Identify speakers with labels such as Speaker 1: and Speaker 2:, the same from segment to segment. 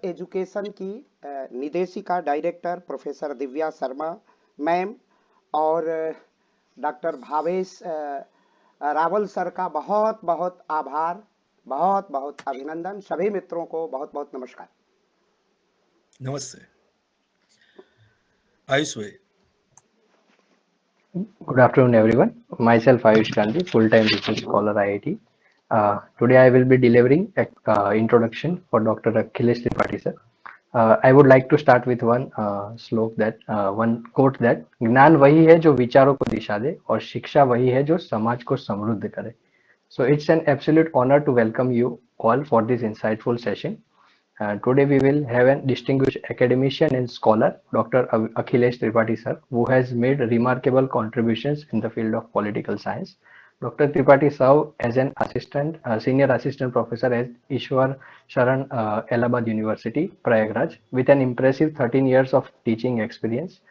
Speaker 1: Education की निदेशिका director professor Divya Sharma ma'am और डॉक्टर भावेश रावल सर का बहुत बहुत आभार, बहुत बहुत अभिनंदन। सभी मित्रों को बहुत बहुत नमस्कार।
Speaker 2: नमस्ते। आयुष भाई।
Speaker 3: Good afternoon, everyone. Myself Ayush Gandhi, full-time research scholar IIT. Today I will be delivering an introduction for Dr. Akhilesh Tripathi sir. I would like to start with one quote that ज्ञान वही है जो विचारों को दिशा दे और शिक्षा वही है जो समाज को समृद्ध करे. So it's an absolute honor to welcome you all for this insightful session. Today we will have a distinguished academician and scholar, Dr. Akhilesh Tripathi sir, who has made remarkable contributions in the field of political science. Dr. Tripathi served as an senior assistant professor at Ishwar Sharan Allahabad University, Prayagraj, with an impressive 13 years of teaching experience.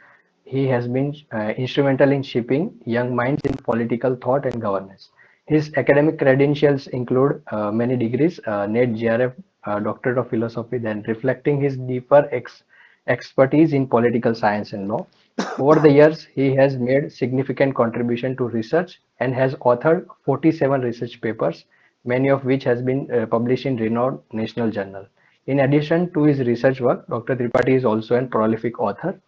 Speaker 3: He has been instrumental in shaping young minds in political thought and governance. His academic credentials include many degrees, NET, GRF, Doctorate of Philosophy, then reflecting his deeper expertise in political science and law. Over the years, he has made significant contribution to research and has authored 47 research papers, many of which has been published in renowned national journal. In addition to his research work, Dr. Tripathi is also a prolific author,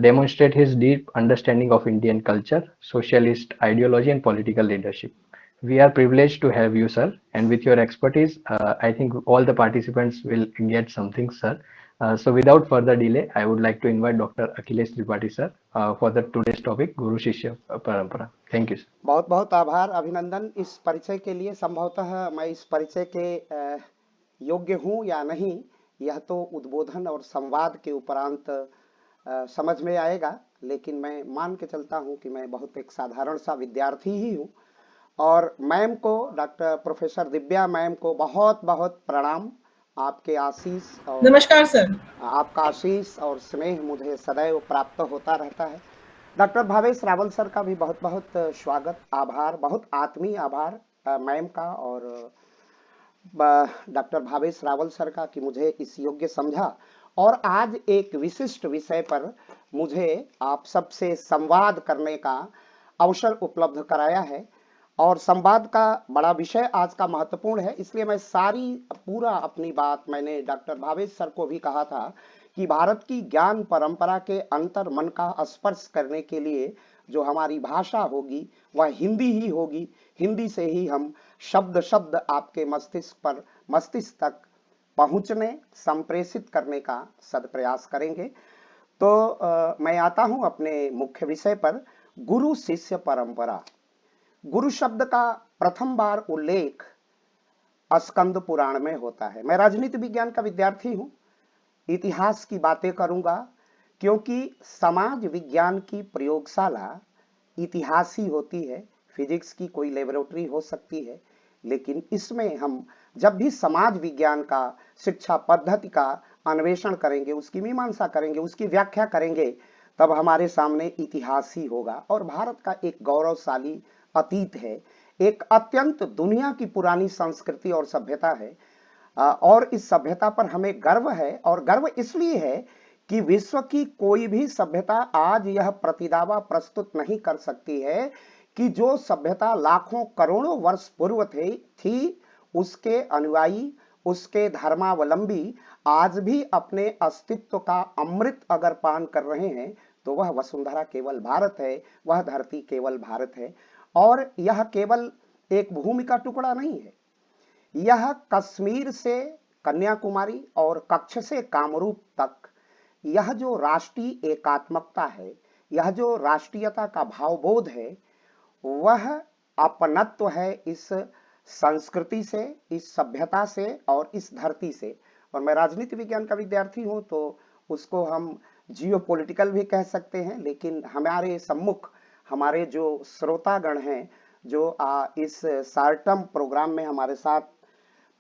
Speaker 3: demonstrate his deep understanding of Indian culture, socialist ideology, and political leadership. We are privileged to have you, sir, and with your expertise, I think all the participants will get something, sir. So without further delay, I would like to invite Dr. Akhilesh Tripathi, sir, for the today's topic, Guru Shishya Parampara. Thank you, sir.
Speaker 1: बहुत बहुत आभार, अभिनंदन इस परिचय के लिए। संभवतः मैं इस परिचय के योग्य हूँ या नहीं, यह तो उद्बोधन और संवाद के उपरांत समझ में आएगा, लेकिन मैं मान के चलता हूँ कि मैं बहुत एक साधारण सा विद्यार्थी ही हूँ। और मैम को, डॉक्टर प्रोफेसर दिव्या मैम को बहुत बहुत प्रणाम। आपके आशीष और
Speaker 4: नमस्कार सर।
Speaker 1: आपका आशीष और स्नेह मुझे सदैव प्राप्त होता रहता है। डॉक्टर भावेश रावल सर का भी बहुत बहुत स्वागत, आभार, बहुत आत्मीय आभार मैम का और डॉक्टर भावेश रावल सर का कि मुझे इस योग्य समझा और आज एक विशिष्ट विषय पर मुझे आप सबसे संवाद करने का अवसर उपलब्ध कराया है। और संवाद का बड़ा विषय आज का महत्वपूर्ण है, इसलिए मैं पूरा अपनी बात मैंने डॉक्टर भावेश सर को भी कहा था कि भारत की ज्ञान परंपरा के अंतर मन का स्पर्श करने के लिए जो हमारी भाषा होगी वह हिंदी ही होगी। हिंदी से ही हम शब्द शब्द आपके मस्तिष्क तक पहुंचने, संप्रेषित करने का सदप्रयास करेंगे। तो मैं आता हूं अपने मुख्य विषय पर, गुरु शिष्य परंपरा। गुरु शब्द का प्रथम बार उल्लेख स्कंद पुराण में होता है। मैं राजनीति विज्ञान का विद्यार्थी हूं, इतिहास की बातें करूंगा, क्योंकि समाज विज्ञान की प्रयोगशाला इतिहास ही होती है। फिजिक्स की कोई लेबोरेटरी हो सकती है, लेकिन इसमें हम जब भी समाज विज्ञान का शिक्षा पद्धति का अन्वेषण करेंगे, उसकी मीमांसा करेंगे, उसकी व्याख्या करेंगे, तब हमारे सामने इतिहास ही होगा। और भारत का एक गौरवशाली अतीत है, एक अत्यंत दुनिया की पुरानी संस्कृति और सभ्यता है। और इस सभ्यता पर हमें गर्व है, और गर्व इसलिए है कि विश्व की कोई भी सभ्यता आज यह प्रतिदावा प्रस्तुत नहीं कर सकती है कि जो सभ्यता लाखों करोड़ों वर्ष पूर्व थी उसके अनुयायी, उसके धर्मावलंबी आज भी अपने अस्तित्व का अमृत अगर पान कर रहे हैं तो वह वसुंधरा केवल भारत है, वह धरती केवल भारत है। और यह केवल एक भूमि का टुकड़ा नहीं है, यह कश्मीर से कन्याकुमारी और कच्छ से कामरूप तक यह जो राष्ट्रीय एकात्मकता है, यह जो राष्ट्रीयता का भावबोध है, वह अपनत्व है इस संस्कृति से, इस सभ्यता से और इस धरती से। और मैं राजनीति विज्ञान का विद्यार्थी हूं तो उसको हम जियोपॉलिटिकल भी कह सकते हैं, लेकिन हमारे सम्मुख हमारे जो श्रोतागण हैं जो इस शॉर्ट टर्म प्रोग्राम में हमारे साथ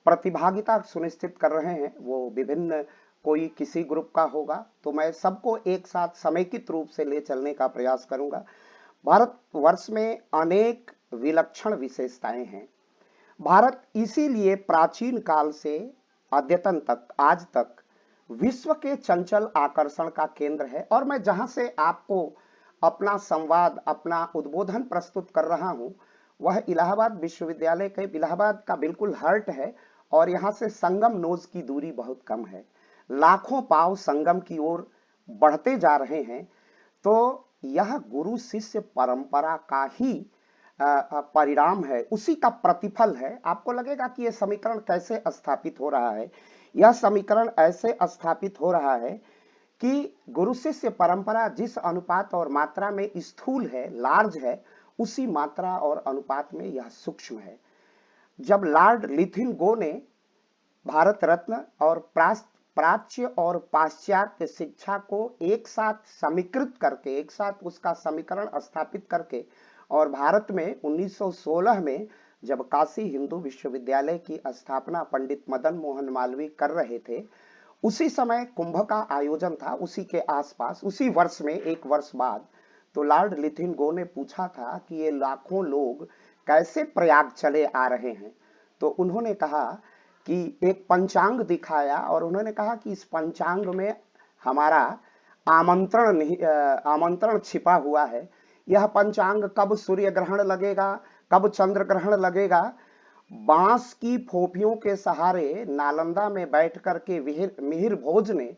Speaker 1: प्रतिभागिता सुनिश्चित कर रहे हैं, वो विभिन्न कोई किसी ग्रुप का होगा, तो मैं सबको एक साथ समेकित रूप से ले चलने का प्रयास करूंगा। भारतवर्ष में अनेक विलक्षण विशेषताएं हैं। भारत इसीलिए प्राचीन काल से अद्यतन तक, आज तक विश्व के चंचल आकर्षण का केंद्र है। और मैं जहां से आपको अपना संवाद, अपना उद्बोधन प्रस्तुत कर रहा हूं, वह इलाहाबाद विश्वविद्यालय के इलाहाबाद का बिल्कुल हार्ट है और यहाँ से संगम नोज की दूरी बहुत कम है। लाखों पांव संगम की ओर बढ़ते जा रहे हैं। तो यह गुरु शिष्य परंपरा का ही परिणाम है, उसी का प्रतिफल है। आपको लगेगा कि यह समीकरण कैसे स्थापित हो रहा है। यह समीकरण ऐसे स्थापित हो रहा है कि गुरु शिष्य परंपरा जिस अनुपात और मात्रा में स्थूल है, लार्ज है, उसी मात्रा और अनुपात में यह सूक्ष्म है। जब लॉर्ड लिथिनगो ने भारत रत्न और प्राच्य और पाश्चात्य शिक्षा को एक साथ समीकृत करके, एक साथ उसका समीकरण स्थापित करके, और भारत में 1916 में जब काशी हिंदू विश्वविद्यालय की स्थापना पंडित मदन मोहन मालवीय कर रहे थे, उसी समय कुंभ का आयोजन था, उसी के आसपास, उसी वर्ष में, एक वर्ष बाद। तो लॉर्ड लिथिनगो ने पूछा था कि ये लाखों लोग कैसे प्रयाग चले आ रहे हैं। तो उन्होंने कहा कि एक पंचांग दिखाया और उन्होंने कहा कि इस पंचांग में हमारा आमंत्रण छिपा हुआ है। यह पंचांग कब सूर्य ग्रहण लगेगा, कब चंद्र ग्रहण लगेगा, बांस की फोफियों के सहारे नालंदा में बैठ करके मिहिर भोज ने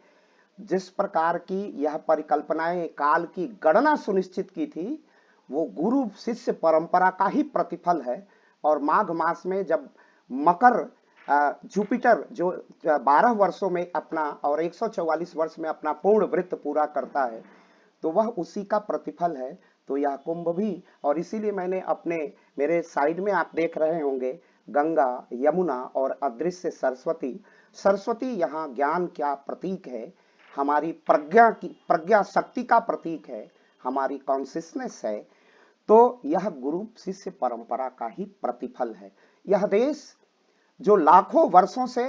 Speaker 1: जिस प्रकार की यह परिकल्पनाएं, काल की गणना सुनिश्चित की थी, वो गुरु शिष्य परंपरा का ही प्रतिफल है। और माघ मास में जब मकर जुपिटर जो 12 वर्षों में अपना और 144 वर्ष में अपना पूर्ण वृत्त पूरा करता है, तो वह उसी का प्रतिफल है। तो यह कुंभ भी, और इसीलिए मैंने मेरे साइड में आप देख रहे होंगे गंगा, यमुना और अदृश्य सरस्वती। सरस्वती यहाँ ज्ञान का प्रतीक है, हमारी प्रज्ञा शक्ति का प्रतीक है, हमारी कॉन्शियसनेस है। तो यह गुरु शिष्य परंपरा का ही प्रतिफल है। यह देश जो लाखों वर्षों से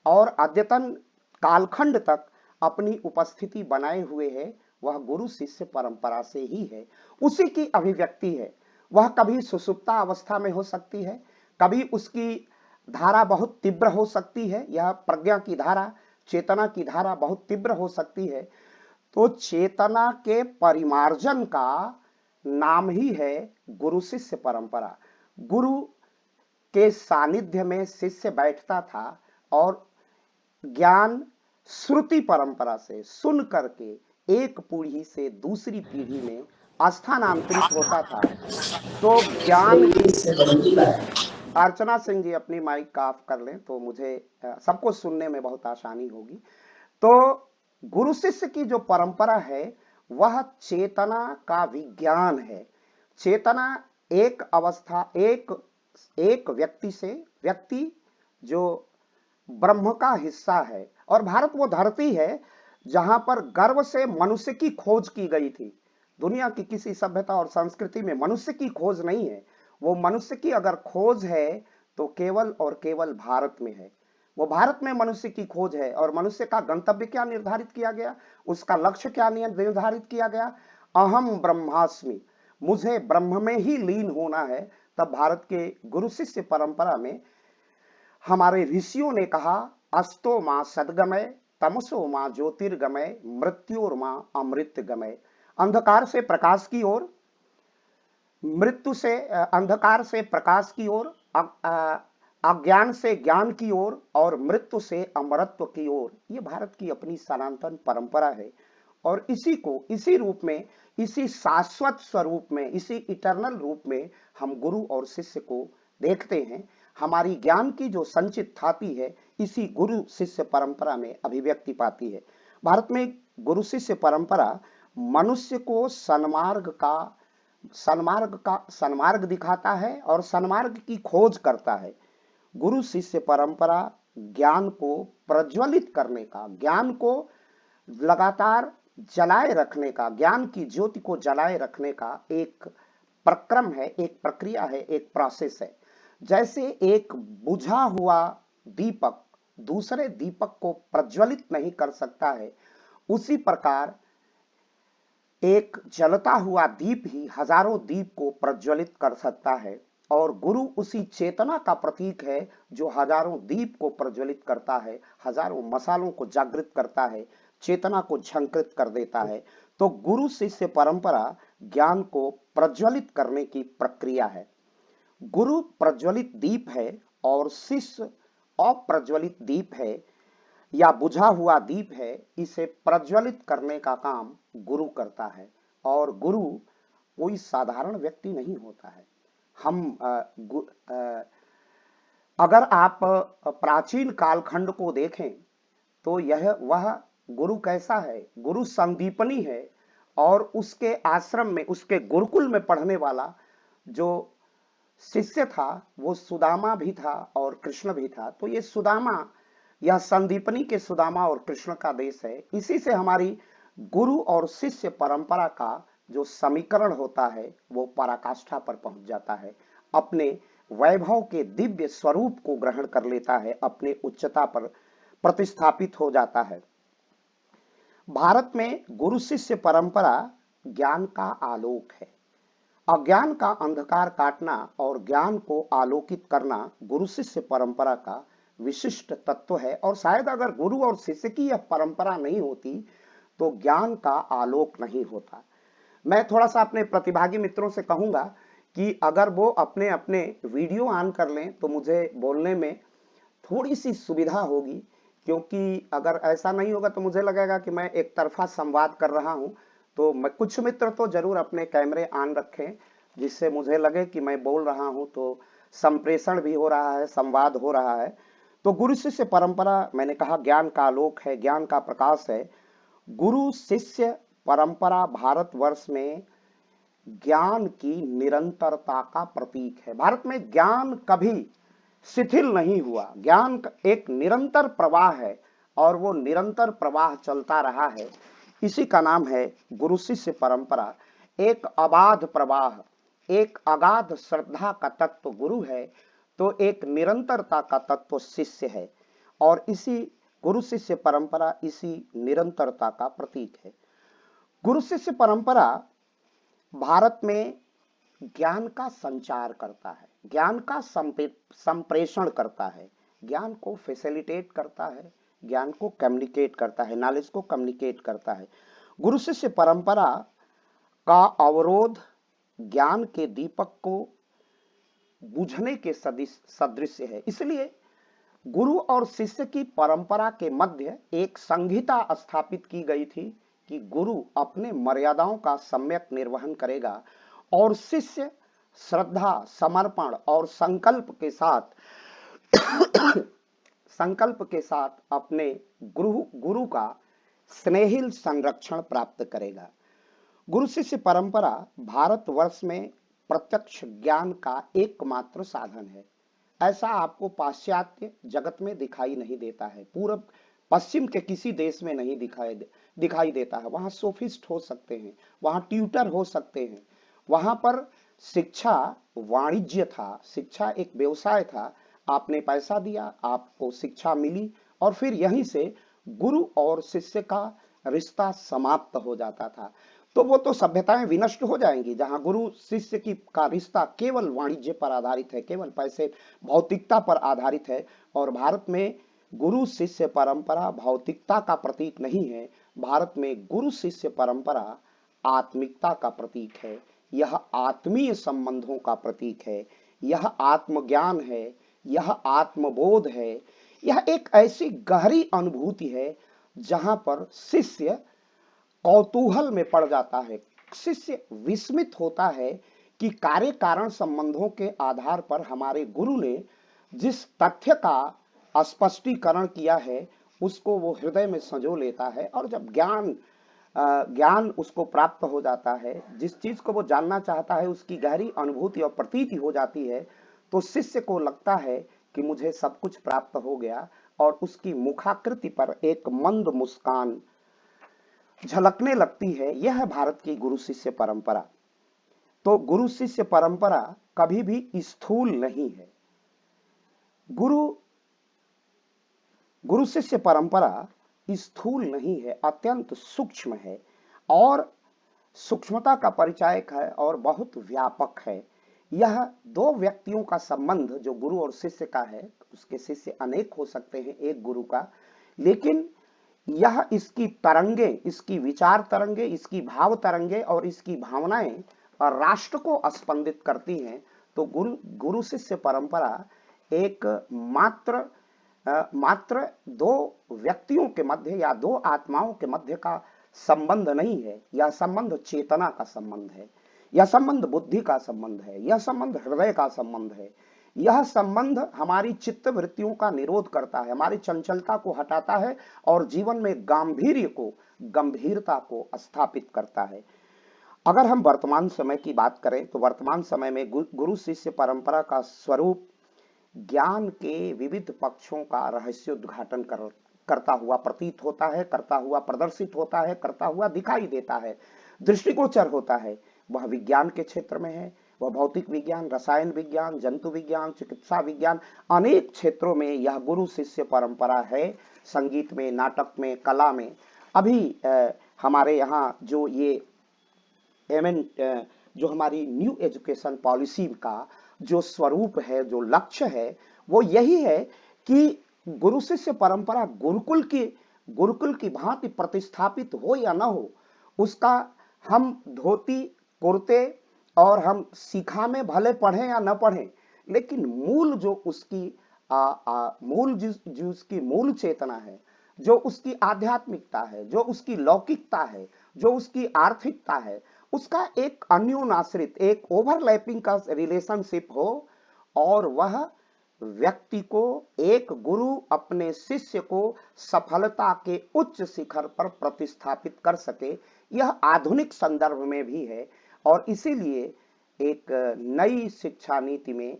Speaker 1: और अद्यतन कालखंड तक अपनी उपस्थिति बनाए हुए है, वह गुरु शिष्य परंपरा से ही है, उसी की अभिव्यक्ति है। वह कभी सुषुप्ता अवस्था में हो सकती है, कभी उसकी धारा बहुत तीव्र हो सकती है, यह प्रज्ञा की धारा, चेतना की धारा बहुत तीव्र हो सकती है। तो चेतना के परिमार्जन का नाम ही है गुरु शिष्य परंपरा। गुरु के सानिध्य में शिष्य बैठता था और ज्ञान श्रुति परंपरा से सुन करके एक पीढ़ी से दूसरी पीढ़ी में स्थानांतरित होता था। तो ज्ञान, अर्चना सिंह जी अपनी माइक का ऑफ कर लें तो मुझे सबको सुनने में बहुत आसानी होगी। तो गुरु शिष्य की जो परंपरा है वह चेतना का विज्ञान है। चेतना एक अवस्था, एक व्यक्ति जो ब्रह्म का हिस्सा है, और भारत वो धरती है जहां पर गर्व से मनुष्य की खोज की गई थी। दुनिया की किसी सभ्यता और संस्कृति में मनुष्य की खोज नहीं है। वो मनुष्य की अगर खोज है तो केवल और केवल भारत में है। वो भारत में मनुष्य की खोज है। और मनुष्य का गंतव्य क्या निर्धारित किया गया, उसका लक्ष्य क्या निर्धारित किया गया, अहम ब्रह्मास्मि, मुझे ब्रह्म में ही लीन होना है। तब भारत के गुरु शिष्य परंपरा में हमारे ऋषियों ने कहा, अस्तो मां सदगमय, तमसो मां ज्योतिर्गमय, मृत्योर मां अमृत गमय। अंधकार से प्रकाश की ओर, अंधकार से प्रकाश की ओर, अज्ञान से ज्ञान की ओर, और मृत्यु से अमरत्व की ओर। ये भारत की अपनी सनातन परंपरा है। और इसी रूप में, इसी शाश्वत स्वरूप में, इसी इटर्नल रूप में हम गुरु और शिष्य को देखते हैं। हमारी ज्ञान की जो संचित थाती है इसी गुरु शिष्य परंपरा में अभिव्यक्ति पाती है। भारत में गुरु शिष्य परंपरा मनुष्य को सन्मार्ग दिखाता है और सन्मार्ग की खोज करता है। गुरु शिष्य परंपरा ज्ञान को प्रज्वलित करने का, ज्ञान को लगातार जलाए रखने का, ज्ञान की ज्योति को जलाए रखने का एक प्रक्रम है, एक प्रक्रिया है, एक प्रोसेस है। जैसे एक बुझा हुआ दीपक दूसरे दीपक को प्रज्वलित नहीं कर सकता है, उसी प्रकार एक जलता हुआ दीप ही हजारों दीप को प्रज्वलित कर सकता है। और गुरु उसी चेतना का प्रतीक है जो हजारों दीप को प्रज्वलित करता है, हजारों मसालों को जागृत करता है, चेतना को झंकृत कर देता है। तो गुरु शिष्य परंपरा ज्ञान को प्रज्वलित करने की प्रक्रिया है। गुरु प्रज्वलित दीप है और शिष्य अप्रज्वलित दीप है या बुझा हुआ दीप है। इसे प्रज्वलित करने का काम गुरु करता है। और गुरु कोई साधारण व्यक्ति नहीं होता है। अगर आप प्राचीन कालखंड को देखें तो वह गुरु कैसा है? गुरु संदीपनी है और उसके आश्रम में, उसके गुरुकुल में पढ़ने वाला जो शिष्य था वो सुदामा भी था और कृष्ण भी था। तो ये सुदामा, यह संदीपनी के सुदामा और कृष्ण का देश है। इसी से हमारी गुरु और शिष्य परंपरा का जो समीकरण होता है वो पराकाष्ठा पर पहुंच जाता है, अपने वैभव के दिव्य स्वरूप को ग्रहण कर लेता है, अपने उच्चता पर प्रतिस्थापित हो जाता है। भारत में गुरु शिष्य परंपरा ज्ञान का आलोक है। अज्ञान का अंधकार काटना और ज्ञान को आलोकित करना गुरु शिष्य परंपरा का विशिष्ट तत्व है। और शायद अगर गुरु और शिष्य की यह परंपरा नहीं होती तो ज्ञान का आलोक नहीं होता। मैं थोड़ा सा अपने प्रतिभागी मित्रों से कहूंगा कि अगर वो अपने अपने वीडियो ऑन कर लें तो मुझे बोलने में थोड़ी सी सुविधा होगी, क्योंकि अगर ऐसा नहीं होगा तो मुझे लगेगा कि मैं एक तरफा संवाद कर रहा हूं। तो मैं, कुछ मित्र तो जरूर अपने कैमरे ऑन रखें जिससे मुझे लगे कि मैं बोल रहा हूं, तो संप्रेषण भी हो रहा है, संवाद हो रहा है। तो गुरु शिष्य परंपरा, मैंने कहा ज्ञान का आलोक है, ज्ञान का प्रकाश है। गुरु शिष्य परंपरा भारतवर्ष में ज्ञान की निरंतरता का प्रतीक है। भारत में ज्ञान कभी शिथिल नहीं हुआ। ज्ञान एक निरंतर प्रवाह है और वो निरंतर प्रवाह चलता रहा है। इसी का नाम है गुरु शिष्य परंपरा। एक अबाध प्रवाह, एक अगाध श्रद्धा का तत्व गुरु है तो एक निरंतरता का तत्व शिष्य है। और इसी गुरु शिष्य परंपरा इसी निरंतरता का प्रतीक है। गुरु शिष्य परंपरा भारत में ज्ञान का संचार करता है, ज्ञान का संप्रेषण करता है, ज्ञान को फैसिलिटेट करता है, ज्ञान को कम्युनिकेट करता है, नॉलेज को कम्युनिकेट करता है। गुरु शिष्य परंपरा का अवरोध ज्ञान के दीपक को बुझने के सदृश है। इसलिए गुरु और शिष्य की परंपरा के मध्य एक संहिता स्थापित की गई थी कि गुरु अपने मर्यादाओं का सम्यक निर्वहन करेगा और शिष्य श्रद्धा, समर्पण और संकल्प के साथ अपने गुरु का स्नेहिल संरक्षण प्राप्त करेगा। गुरु शिष्य परंपरा भारतवर्ष में प्रत्यक्ष ज्ञान का एकमात्र साधन है। ऐसा आपको पाश्चात्य जगत में दिखाई नहीं देता है, पूर्व पश्चिम के किसी देश में नहीं दिखाई देता है। वहां सोफिस्ट हो सकते हैं, वहां ट्यूटर हो सकते हैं, वहां पर शिक्षा वाणिज्य था, शिक्षा एक व्यवसाय था। आपने पैसा दिया, आपको शिक्षा मिली और फिर यहीं से गुरु और शिष्य का रिश्ता समाप्त हो जाता था। तो वो तो सभ्यताएं विनष्ट हो जाएंगी जहां गुरु शिष्य की का रिश्ता केवल वाणिज्य पर आधारित है, केवल पैसे, भौतिकता पर आधारित है। और भारत में गुरु शिष्य परंपरा भौतिकता का प्रतीक नहीं है। भारत में गुरु शिष्य परंपरा आत्मिकता का प्रतीक है। यह आत्मीय संबंधों का प्रतीक है, यह आत्मज्ञान है, यह आत्मबोध है। यह एक ऐसी गहरी अनुभूति है जहां पर शिष्य कौतूहल में पड़ जाता है, शिष्य विस्मित होता है कि कार्य कारण संबंधों के आधार पर हमारे गुरु ने जिस तथ्य का स्पष्टीकरण किया है उसको वो हृदय में संजो लेता है। और जब ज्ञान उसको प्राप्त हो जाता है, जिस चीज को वो जानना चाहता है उसकी गहरी अनुभूति और प्रतीति हो जाती है, तो शिष्य को लगता है कि मुझे सब कुछ प्राप्त हो गया और उसकी मुखाकृति पर एक मंद मुस्कान झलकने लगती है। यह है भारत की गुरु शिष्य परंपरा। तो गुरु शिष्य परंपरा कभी भी स्थूल नहीं है। गुरु शिष्य परंपरा स्थूल नहीं है, अत्यंत सूक्ष्म है और सूक्ष्मता का परिचायक है और बहुत व्यापक है। यह दो व्यक्तियों का संबंध जो गुरु और शिष्य का है, उसके शिष्य अनेक हो सकते हैं एक गुरु का, लेकिन यह इसकी तरंगे, इसकी विचार तरंगे, इसकी भाव तरंगे और इसकी भावनाएं राष्ट्र को स्पंदित करती हैं। तो गुरु शिष्य परंपरा एक मात्र दो व्यक्तियों के मध्य या दो आत्माओं के मध्य का संबंध नहीं है। यह संबंध चेतना का संबंध है, यह संबंध बुद्धि का संबंध है, यह संबंध हृदय का संबंध है। यह संबंध हमारी चित्त वृत्तियों का निरोध करता है, हमारी चंचलता को हटाता है और जीवन में गंभीरता को स्थापित करता है। अगर हम वर्तमान समय की बात करें तो वर्तमान समय में गुरु शिष्य परंपरा का स्वरूप ज्ञान के विविध पक्षों का रहस्योद्घाटन करता हुआ प्रतीत होता है, करता हुआ प्रदर्शित होता है, करता हुआ दिखाई देता है, दृष्टिगोचर होता है। वह विज्ञान के क्षेत्र में है, वह भौतिक विज्ञान, रसायन विज्ञान, जंतु विज्ञान, चिकित्सा विज्ञान, अनेक क्षेत्रों में यह गुरु शिष्य परंपरा है। संगीत में, नाटक में, कला में। अभी हमारे यहाँ जो ये जो हमारी न्यू एजुकेशन पॉलिसी का जो स्वरूप है, जो लक्ष्य है, वो यही है कि गुरु शिष्य परंपरा गुरुकुल की भांति प्रतिस्थापित हो या ना हो, उसका हम धोती कुर्ते और हम सीखा में भले पढ़ें या न पढ़ें, लेकिन मूल जो उसकी जो उसकी मूल चेतना है, जो उसकी आध्यात्मिकता है, जो उसकी लौकिकता है, जो उसकी आर्थिकता है, उसका एक अन्योनाश्रित, एक ओवरलैपिंग का रिलेशनशिप हो और वह व्यक्ति को, एक गुरु अपने शिष्य को सफलता के उच्च शिखर पर प्रतिस्थापित कर सके। यह आधुनिक संदर्भ में भी है और इसीलिए एक नई शिक्षा नीति में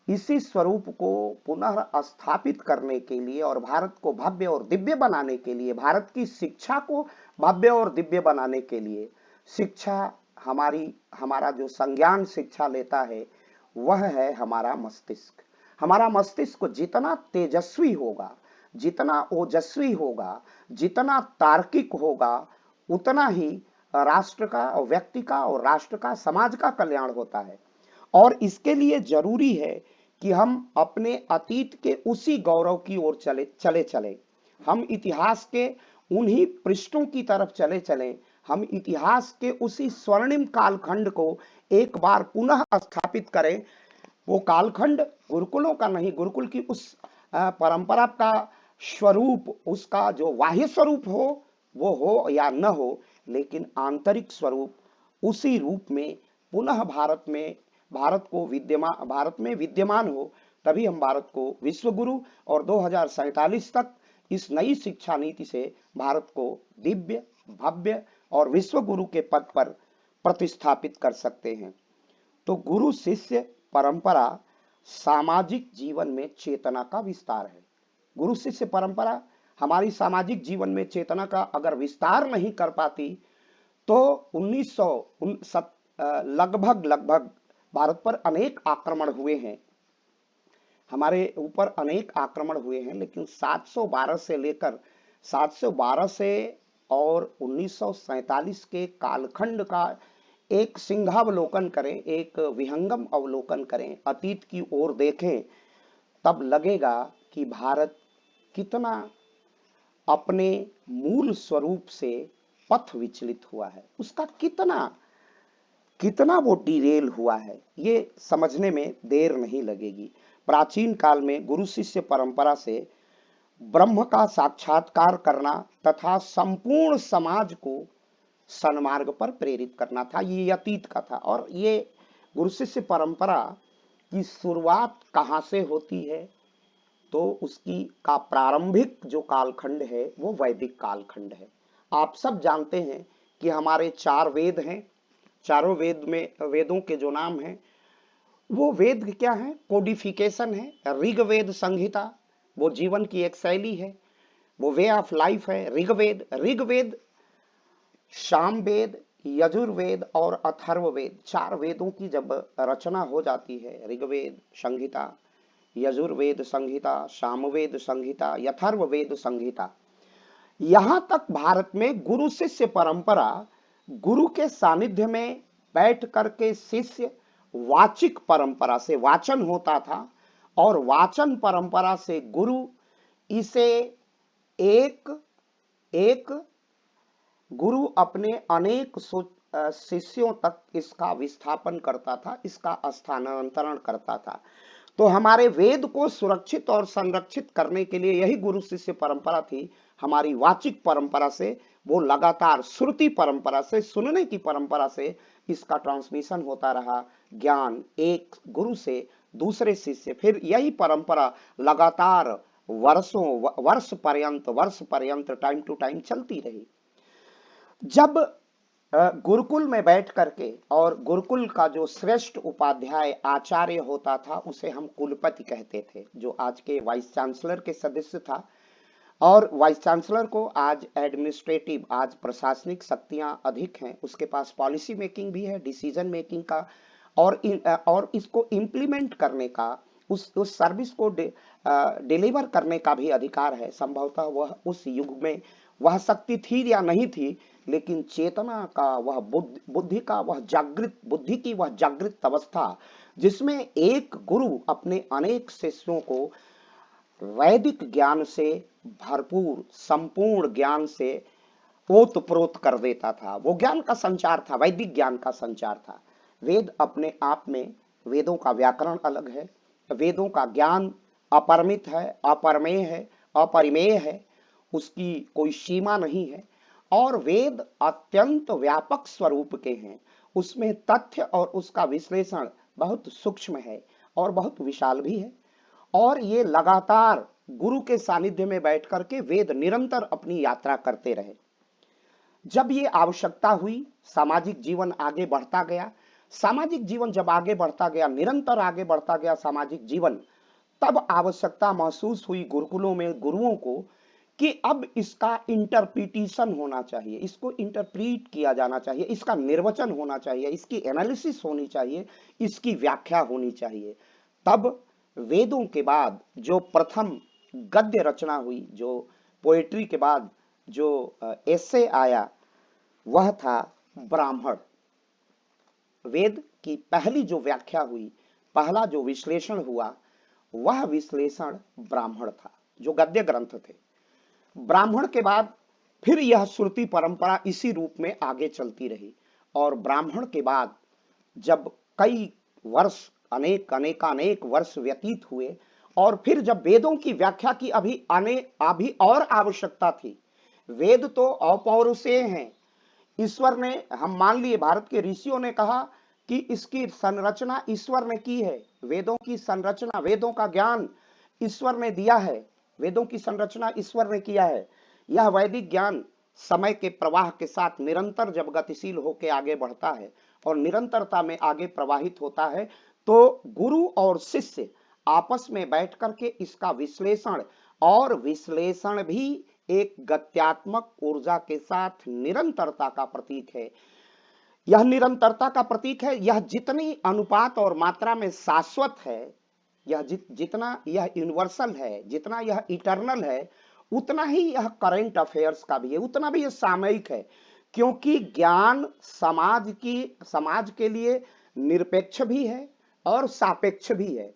Speaker 1: इसी स्वरूप को पुनः स्थापित करने के लिए और भारत को भव्य और दिव्य बनाने के लिए, भारत की शिक्षा को भव्य और दिव्य बनाने के लिए, शिक्षा हमारा जो संज्ञान शिक्षा लेता है वह है हमारा मस्तिष्क। हमारा मस्तिष्क जितना तेजस्वी होगा, जितना ओजस्वी होगा, जितना तार्किक होगा, उतना ही राष्ट्र का और व्यक्ति का और राष्ट्र का, समाज का कल्याण होता है। और इसके लिए जरूरी है कि हम अपने अतीत के उसी गौरव की ओर चले। हम इतिहास के उन्हीं पृष्ठों की तरफ चले। हम इतिहास के उसी स्वर्णिम कालखंड को एक बार पुनः स्थापित करें। वो कालखंड गुरुकुलों का नहीं, गुरुकुल की उस परंपरा का स्वरूप, उसका जो बाह्य स्वरूप हो वो हो या न हो, लेकिन आंतरिक स्वरूप उसी रूप में पुनः भारत में विद्यमान हो। तभी हम भारत को विश्व गुरु और 2047 तक इस नई शिक्षा नीति से भारत को दिव्य, भव्य और विश्व गुरु के पद पर प्रतिस्थापित कर सकते हैं। तो गुरु शिष्य परंपरा सामाजिक जीवन में चेतना का विस्तार है। गुरु शिष्य परंपरा हमारी सामाजिक जीवन में चेतना का अगर विस्तार नहीं कर पाती तो 1900 लगभग भारत पर अनेक आक्रमण हुए हैं, हमारे ऊपर अनेक आक्रमण हुए हैं, लेकिन 712 से और 1947 के कालखंड का एक सिंहावलोकन करें, एक विहंगम अवलोकन करें, अतीत की ओर देखें, तब लगेगा कि भारत कितना अपने मूल स्वरूप से पथ विचलित हुआ है, उसका कितना वो डिरेल हुआ है। ये समझने में देर नहीं लगेगी। प्राचीन काल में गुरु शिष्य परंपरा से ब्रह्म का साक्षात्कार करना तथा संपूर्ण समाज को सन्मार्ग पर प्रेरित करना था, ये अतीत का था। और ये गुरु शिष्य परंपरा की शुरुआत कहाँ से होती है, तो उसकी का प्रारंभिक जो कालखंड है वो वैदिक कालखंड है। आप सब जानते हैं कि हमारे 4 वेद हैं, चारों वेदों के जो नाम हैं वो वेद क्या है, कोडिफिकेशन है। ऋग्वेद संहिता वो जीवन की एक शैली है, वो वे ऑफ लाइफ है। ऋग्वेद, सामवेद, यजुर्वेद और अथर्ववेद, 4 वेदों की जब रचना हो जाती है, ऋग्वेद संहिता, यजुर्वेद संहिता, सामवेद संहिता, अथर्ववेद संहिता, यहां तक भारत में गुरु शिष्य परंपरा गुरु के सानिध्य में बैठ करके शिष्य वाचिक परंपरा से वाचन होता था और वाचन परंपरा से गुरु इसे एक एक गुरु अपने अनेक शिष्यों तक इसका विस्थापन करता था, इसका स्थानांतरण करता था। तो हमारे वेद को सुरक्षित और संरक्षित करने के लिए यही गुरु शिष्य परंपरा थी। हमारी वाचिक परंपरा से, वो लगातार श्रुति परंपरा से, सुनने की परंपरा से इसका ट्रांसमिशन होता रहा, ज्ञान एक गुरु से दूसरे शिष्य, फिर यही परंपरा लगातार वर्ष पर्यंत टाइम टू टाइम चलती रही। जब गुरुकुल में बैठ करके, और गुरुकुल का जो श्रेष्ठ उपाध्याय आचार्य होता था उसे हम कुलपति कहते थे, जो आज के वाइस चांसलर के सदस्य था। और वाइस चांसलर को आज एडमिनिस्ट्रेटिव, आज प्रशासनिक शक्तियां अधिक हैं, उसके पास पॉलिसी मेकिंग भी है, डिसीजन मेकिंग का, और इसको इम्प्लीमेंट करने का, उस सर्विस को डिलीवर करने का भी अधिकार है। संभवतः वह उस युग में वह शक्ति थी या नहीं थी, लेकिन चेतना का वह बुद्धि की वह जागृत अवस्था, जिसमें एक गुरु अपने अनेक शिष्यों को वैदिक ज्ञान से भरपूर संपूर्ण ज्ञान से ओतप्रोत कर देता था। वो ज्ञान का संचार था, वैदिक ज्ञान का संचार था। वेद अपने आप में, वेदों का व्याकरण अलग है, वेदों का ज्ञान अपरिमित है, अपरमेय है, अपरिमेय है, उसकी कोई सीमा नहीं है। और वेद अत्यंत व्यापक स्वरूप के हैं, उसमें तथ्य और उसका विश्लेषण बहुत सूक्ष्म है और बहुत विशाल भी है। और ये लगातार गुरु के सानिध्य में बैठ करके वेद निरंतर अपनी यात्रा करते रहे। जब ये आवश्यकता हुई, सामाजिक जीवन आगे बढ़ता गया, सामाजिक जीवन जब आगे बढ़ता गया, निरंतर आगे बढ़ता गया सामाजिक जीवन, तब आवश्यकता महसूस हुई गुरुकुलों में गुरुओं को कि अब इसका इंटरप्रिटेशन होना चाहिए, इसको इंटरप्रीट किया जाना चाहिए, इसका निर्वचन होना चाहिए, इसकी एनालिसिस होनी चाहिए, इसकी व्याख्या होनी चाहिए। तब वेदों के बाद जो प्रथम गद्य रचना हुई, जो पोएट्री के बाद जो एसे आया, वह था ब्राह्मण। वेद की पहली जो व्याख्या हुई, पहला जो विश्लेषण हुआ, वह विश्लेषण ब्राह्मण था, जो गद्य ग्रंथ थे। ब्राह्मण के बाद फिर यह श्रुति परंपरा इसी रूप में आगे चलती रही। और ब्राह्मण के बाद जब कई वर्ष, अनेक वर्ष व्यतीत हुए, और फिर जब वेदों की व्याख्या की अभी और आवश्यकता थी। वेद तो अपौरुषेय हैं, ईश्वर ने, हम मान लिए, भारत के ऋषियों ने कहा कि इसकी संरचना ईश्वर ने की है, वेदों की संरचना, वेदों का ज्ञान ईश्वर ने दिया है, वेदों की संरचना ईश्वर ने किया है। यह वैदिक ज्ञान समय के प्रवाह के साथ निरंतर जब गतिशील होकर आगे बढ़ता है और निरंतरता में आगे प्रवाहित होता है, तो गुरु और शिष्य आपस में बैठ करके इसका विश्लेषण, और विश्लेषण भी एक गत्यात्मक ऊर्जा के साथ निरंतरता का प्रतीक है। यह निरंतरता का प्रतीक है। यह जितनी अनुपात और मात्रा में शाश्वत है, यह जितना यह यूनिवर्सल है, जितना यह इटर्नल है, उतना ही यह करंट अफेयर्स का भी है, उतना भी यह सामयिक है। क्योंकि ज्ञान समाज के लिए निरपेक्ष भी है और सापेक्ष भी है।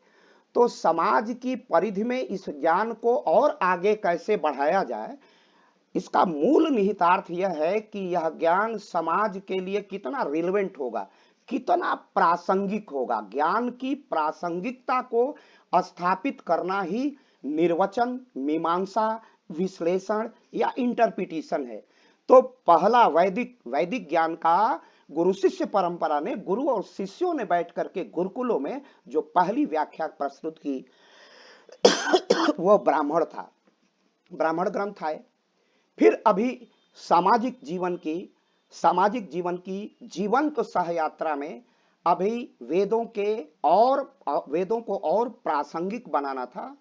Speaker 1: तो समाज की परिधि में इस ज्ञान को और आगे कैसे बढ़ाया जाए, इसका मूल निहितार्थ यह है कि यह ज्ञान समाज के लिए कितना रिलेवेंट होगा, कितना प्रासंगिक होगा। ज्ञान की प्रासंगिकता को स्थापित करना ही निर्वचन, मीमांसा, विश्लेषण या इंटरप्रिटेशन है। तो पहला वैदिक ज्ञान का गुरु शिष्य परंपरा ने, गुरु और शिष्यों ने बैठ करके गुरुकुलों में जो पहली व्याख्या प्रस्तुत की वो ब्राह्मण था, ब्राह्मण ग्रंथ आए। फिर अभी सामाजिक जीवन की जीवंत सहयात्रा में अभी वेदों को और प्रासंगिक बनाना था,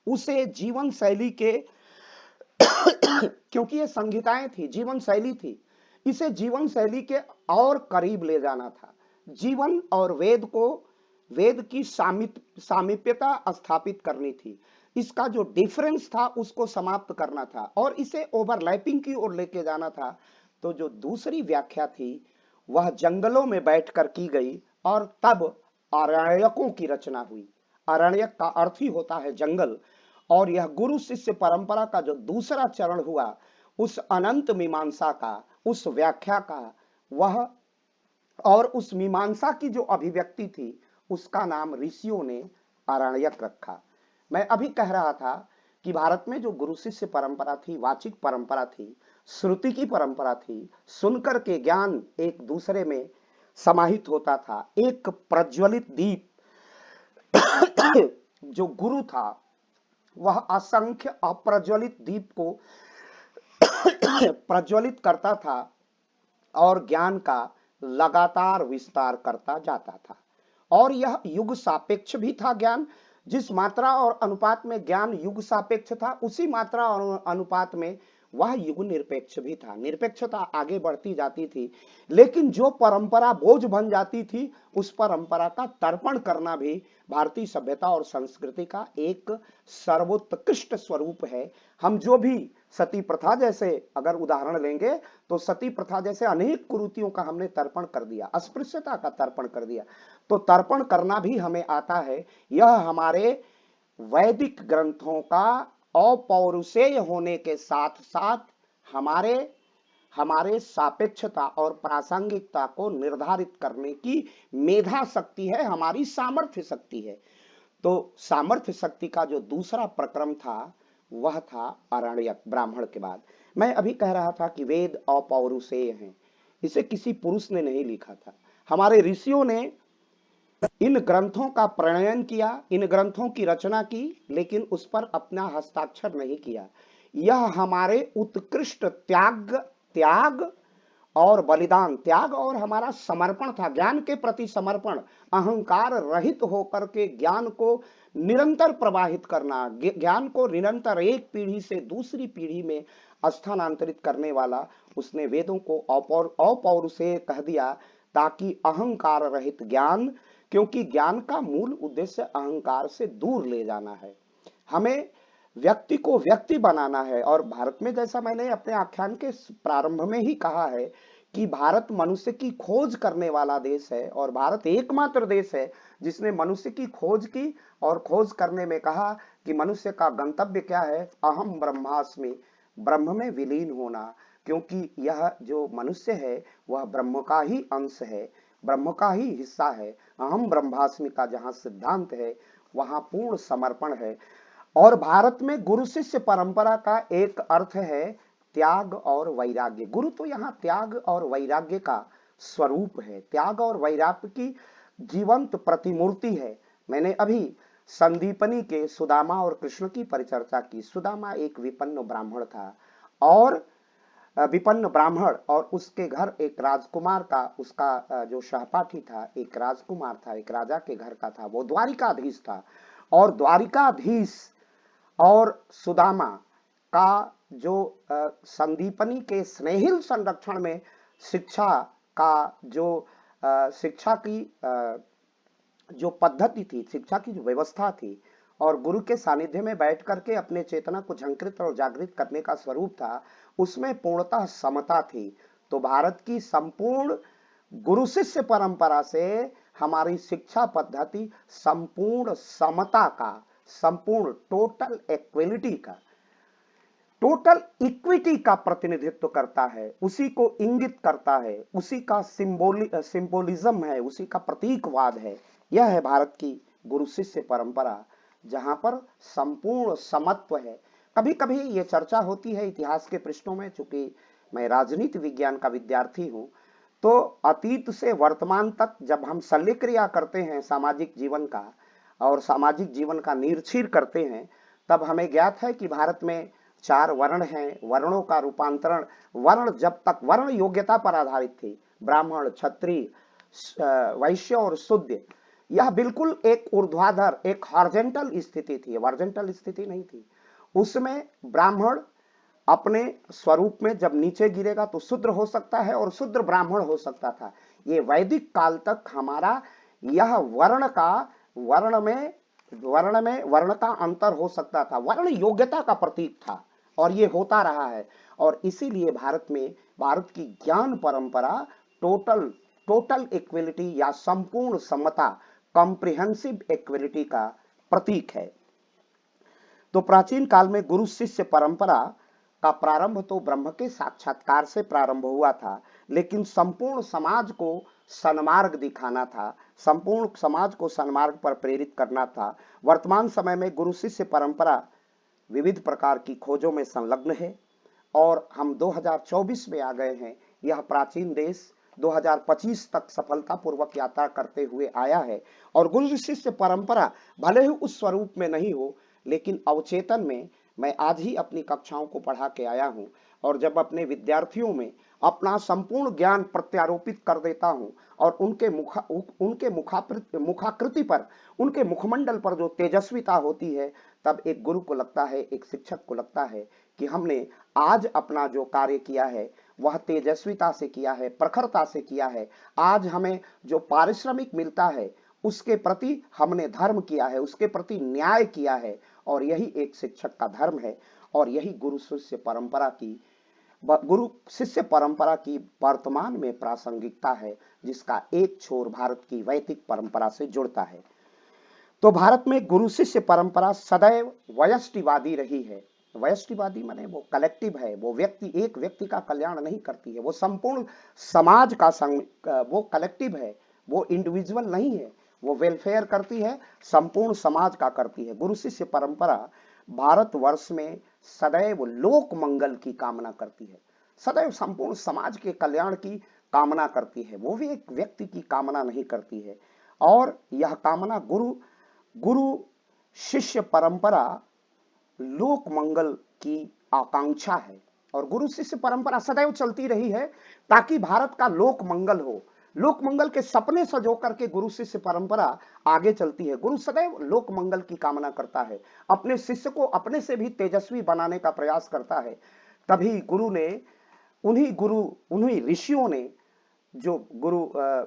Speaker 1: उसे जीवन शैली के क्योंकि ये संहिताएं थी, जीवन शैली थी, इसे जीवन शैली के और करीब ले जाना था। जीवन और वेद की सामीप्यता स्थापित करनी थी, इसका जो डिफरेंस था उसको समाप्त करना था और इसे ओवरलैपिंग की ओर लेके जाना था। तो जो दूसरी व्याख्या थी वह जंगलों में बैठकर की गई और तब आरण्यकों की रचना हुई। आरण्यक का अर्थ ही होता है जंगल। और यह गुरु शिष्य परंपरा का जो दूसरा चरण हुआ, उस अनंत मीमांसा का, उस व्याख्या का, वह और उस मीमांसा की जो अभिव्यक्ति थी, उसका नाम ऋषियों ने आरण्यक रखा। मैं अभी कह रहा था कि भारत में जो गुरु शिष्य परंपरा थी, वाचिक परंपरा थी, श्रुति की परंपरा थी, सुनकर के ज्ञान एक दूसरे में समाहित होता था। एक प्रज्वलित दीप जो गुरु था, वह असंख्य अप्रज्वलित दीप को प्रज्वलित करता था और ज्ञान का लगातार विस्तार करता जाता था। और यह युग सापेक्ष भी था। ज्ञान जिस मात्रा और अनुपात में ज्ञान युग सापेक्ष था, उसी मात्रा और अनुपात में वह युग निरपेक्ष भी था। निरपेक्षता आगे बढ़ती जाती थी, लेकिन जो परंपरा बोझ बन जाती थी, उस परंपरा का तर्पण करना भी भारतीय सभ्यता और संस्कृति का एक सर्वोत्कृष्ट स्वरूप है। हम जो भी सती प्रथा जैसे अगर उदाहरण लेंगे, तो सती प्रथा जैसे अनेक कुरीतियों का हमने तर्पण कर दिया, अस्पृश्यता का तर्पण कर दिया। तो तर्पण करना भी हमें आता है। यह हमारे वैदिक ग्रंथों का अपौरुषेय होने के साथ साथ हमारे सापेक्षता और प्रासंगिकता को निर्धारित करने की मेधा शक्ति है, हमारी सामर्थ्य शक्ति है। तो सामर्थ्य शक्ति का जो दूसरा प्रक्रम था, वह था आरण्यक, ब्राह्मण के बाद। मैं अभी कह रहा था कि वेद अपौरुषेय हैं, इसे किसी पुरुष ने नहीं लिखा था। हमारे ऋषियों ने इन ग्रंथों का प्रणयन किया, इन ग्रंथों की रचना की, लेकिन उस पर अपना हस्ताक्षर नहीं किया। यह हमारे उत्कृष्ट त्याग और बलिदान, त्याग और हमारा समर्पण था, ज्ञान के प्रति समर्पण, अहंकार रहित होकर के ज्ञान को निरंतर प्रवाहित करना, ज्ञान को निरंतर एक पीढ़ी से दूसरी पीढ़ी में स्थानांतरित करने वाला। उसने वेदों को अपौरुषेय कह दिया, ताकि अहंकार रहित ज्ञान, क्योंकि ज्ञान का मूल उद्देश्य अहंकार से दूर ले जाना है, हमें व्यक्ति को व्यक्ति बनाना है। और भारत में, जैसा मैंने अपने आख्यान के प्रारंभ में ही कहा है, कि भारत मनुष्य की खोज करने वाला देश है, और भारत एकमात्र देश है जिसने मनुष्य की खोज की और खोज करने में कहा कि मनुष्य का गंतव्य क्या है, अहम ब्रह्मास्मि, ब्रह्म में विलीन होना। क्योंकि यह जो मनुष्य है, वह ब्रह्म का ही अंश है, ब्रह्म का ही हिस्सा है। अहम ब्रह्मास्मि का जहां सिद्धांत है, वहां पूर्ण समर्पण है। और भारत में गुरु शिष्य परंपरा का एक अर्थ है त्याग और वैराग्य। गुरु तो यहाँ त्याग और वैराग्य का स्वरूप है, त्याग और वैराग्य की जीवंत प्रतिमूर्ति है। मैंने अभी संदीपनी के सुदामा और कृष्ण की परिचर्चा की। सुदामा एक विपन्न ब्राह्मण था, और विपन्न ब्राह्मण, और उसके घर एक राजकुमार का, उसका जो सहपाठी था, एक राजकुमार था, एक राजा के घर का था, वो द्वारिकाधीश था। और द्वारिकाधीश और सुदामा का जो संदीपनी के स्नेहिल संरक्षण में शिक्षा का जो शिक्षा की जो पद्धति थी, शिक्षा की जो व्यवस्था थी, और गुरु के सानिध्य में बैठ करके अपने चेतना को झंकृत और जागृत करने का स्वरूप था, उसमें पूर्णतः समता थी। तो भारत की संपूर्ण गुरु शिष्य परंपरा से हमारी शिक्षा पद्धति संपूर्ण समता का, संपूर्ण टोटल इक्विटी का, टोटल इक्विटी का प्रतिनिधित्व करता है, उसी को इंगित करता है, उसी का सिंबोलिज्म है, उसी का प्रतीकवाद है। यह है भारत की गुरु शिष्य परंपरा, जहां पर संपूर्ण समत्व है। कभी कभी ये चर्चा होती है इतिहास के पृष्ठों में, चूंकि मैं राजनीति विज्ञान का विद्यार्थी हूं, तो अतीत से वर्तमान तक जब हम शल्य क्रिया करते हैं सामाजिक जीवन का, और सामाजिक जीवन का निरीक्षण करते हैं, तब हमें ज्ञात है कि भारत में 4 वर्ण हैं। वर्णों का रूपांतरण, वर्ण जब तक वर्ण योग्यता पर आधारित थी, ब्राह्मण, क्षत्रिय, वैश्य और शूद्र, यह बिल्कुल एक ऊर्ध्वाधर, एक हॉरिजॉन्टल स्थिति थी, वर्टिकल स्थिति नहीं थी। उसमें ब्राह्मण अपने स्वरूप में जब नीचे गिरेगा तो शूद्र हो सकता है, और शूद्र ब्राह्मण हो सकता था। ये वैदिक काल तक हमारा यह वर्ण में वर्ण का अंतर हो सकता था, वर्ण योग्यता का प्रतीक था, और ये होता रहा है। और इसीलिए भारत में, भारत की ज्ञान परंपरा टोटल इक्विलिटी या संपूर्ण समता, कॉम्प्रिहेंसिव इक्विलिटी का प्रतीक है। तो प्राचीन काल में गुरु शिष्य परंपरा का प्रारंभ तो ब्रह्म के साक्षात्कार से प्रारंभ हुआ था, लेकिन संपूर्ण समाज को सन्मार्ग दिखाना था, संपूर्ण समाज को सन्मार्ग पर प्रेरित करना था। वर्तमान समय में गुरु शिष्य परंपरा विविध प्रकार की खोजों में संलग्न है और हम 2024 में आ गए हैं। यह प्राचीन देश 2025 तक सफलतापूर्वक यात्रा करते हुए आया है और गुरु शिष्य परंपरा भले ही उस स्वरूप में नहीं हो, लेकिन अवचेतन में मैं आज ही अपनी कक्षाओं को पढ़ा के आया हूं और जब अपने विद्यार्थियों में अपना संपूर्ण ज्ञान प्रत्यारोपित कर देता हूं और उनके मुखाकृति पर, उनके मुखमंडल पर जो तेजस्विता होती है, तब एक गुरु को लगता है, एक शिक्षक को लगता है कि हमने आज अपना जो कार्य किया है वह तेजस्विता से किया है, प्रखरता से किया है। आज हमें जो पारिश्रमिक मिलता है उसके प्रति हमने धर्म किया है, उसके प्रति न्याय किया है और यही एक शिक्षक का धर्म है और यही गुरु शिष्य परंपरा की वर्तमान में प्रासंगिकता है, जिसका एक छोर भारत की वैदिक परंपरा से जुड़ता है। तो भारत में गुरु शिष्य परंपरा सदैव वयष्टिवादी रही है। वयष्टिवादी माने वो कलेक्टिव है, वो एक व्यक्ति का कल्याण नहीं करती है, वो संपूर्ण समाज का वो कलेक्टिव है, वो इंडिविजुअल नहीं है, वो वेलफेयर करती है, संपूर्ण समाज का करती है। गुरु शिष्य परंपरा भारतवर्ष में सदैव लोक मंगल की कामना करती है, सदैव संपूर्ण समाज के कल्याण की कामना करती है, वो भी एक व्यक्ति की कामना नहीं करती है। और यह कामना गुरु शिष्य परंपरा लोक मंगल की आकांक्षा है और गुरु शिष्य परंपरा सदैव चलती रही है ताकि भारत का लोक मंगल हो। लोक मंगल के सपने सजो करके गुरु शिष्य परंपरा आगे चलती है। गुरु सदैव लोक मंगल की कामना करता है, अपने शिष्य को अपने से भी तेजस्वी बनाने का प्रयास करता है। तभी गुरु ने उन्हीं ऋषियों ने, जो गुरु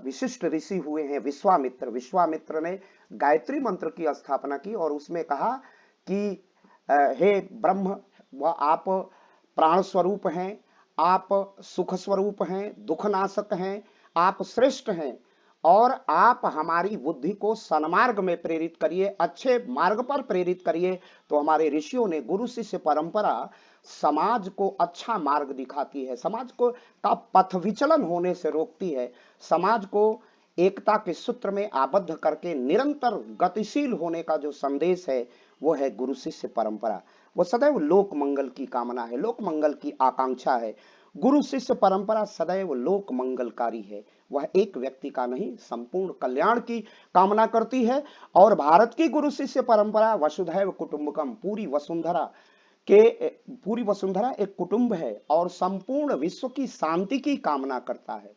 Speaker 1: विशिष्ट ऋषि हुए हैं विश्वामित्र ने गायत्री मंत्र की स्थापना की और उसमें कहा कि हे ब्रह्म, आप प्राण स्वरूप हैं, आप सुख स्वरूप हैं, दुख नाशक हैं, आप श्रेष्ठ हैं और आप हमारी बुद्धि को सन्मार्ग में प्रेरित करिए, अच्छे मार्ग पर प्रेरित करिए। तो हमारे ऋषियों ने गुरु शिष्य परंपरा समाज को अच्छा मार्ग दिखाती है, समाज को का पथ विचलन होने से रोकती है, समाज को एकता के सूत्र में आबद्ध करके निरंतर गतिशील होने का जो संदेश है वो है गुरु शिष्य परंपरा। वो सदैव लोक मंगल की कामना है, लोक मंगल की आकांक्षा है। गुरु शिष्य परंपरा सदैव लोक मंगलकारी है, वह एक व्यक्ति का नहीं, संपूर्ण कल्याण की कामना करती है। और भारत की गुरु शिष्य परंपरा वसुधैव कुटुंबकम, पूरी वसुंधरा एक कुटुंब है और संपूर्ण विश्व की शांति की कामना करता है।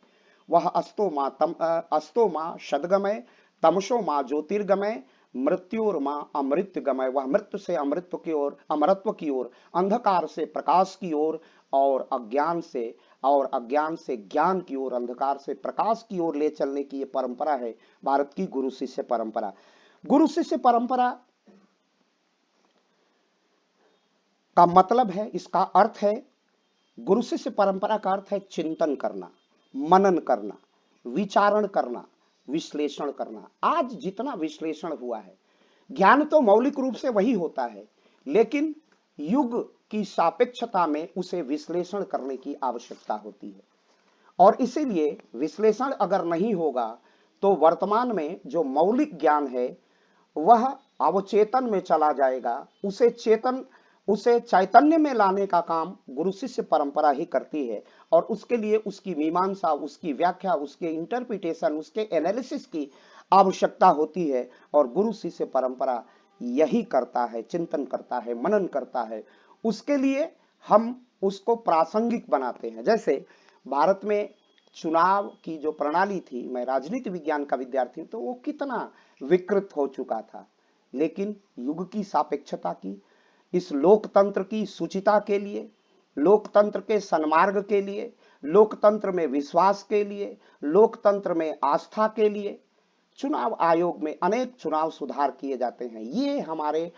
Speaker 1: वह अस्तो माँ शतगमय, तमसो माँ ज्योतिर्गमय, मृत्युर माँ अमृतगमय। वह मृत्यु से अमृत की ओर, अमरत्व की ओर, अंधकार से प्रकाश की ओर और अज्ञान से ज्ञान की ओर, अंधकार से प्रकाश की ओर ले चलने की ये परंपरा है भारत की गुरु शिष्य परंपरा। गुरु शिष्य परंपरा का मतलब है, इसका अर्थ है, गुरु शिष्य परंपरा का अर्थ है चिंतन करना, मनन करना, विचारण करना, विश्लेषण करना। आज जितना विश्लेषण हुआ है, ज्ञान तो मौलिक रूप से वही होता है, लेकिन युग की सापेक्षता में उसे विश्लेषण करने की आवश्यकता होती है और इसीलिए विश्लेषण अगर नहीं होगा तो वर्तमान में जो मौलिक ज्ञान है वह अवचेतन में चला जाएगा। उसे चैतन्य में लाने का काम गुरु शिष्य परंपरा ही करती है और उसके लिए उसकी मीमांसा, उसकी व्याख्या, उसके इंटरप्रिटेशन, उसके एनालिसिस की आवश्यकता होती है और गुरु शिष्य परंपरा यही करता है, चिंतन करता है, मनन करता है। उसके लिए हम उसको प्रासंगिक बनाते हैं। जैसे भारत में चुनाव की जो प्रणाली थी, मैं राजनीति विज्ञान का विद्यार्थी हूं, तो वो कितना विकृत हो चुका था, लेकिन युग की सापेक्षता की, इस लोकतंत्र की सुचिता के लिए, लोकतंत्र के सन्मार्ग के लिए, लोकतंत्र में विश्वास के लिए, लोकतंत्र में आस्था के लिए चुनाव आयोग में अनेक चुनाव सुधार किए जाते हैं। ये हमारे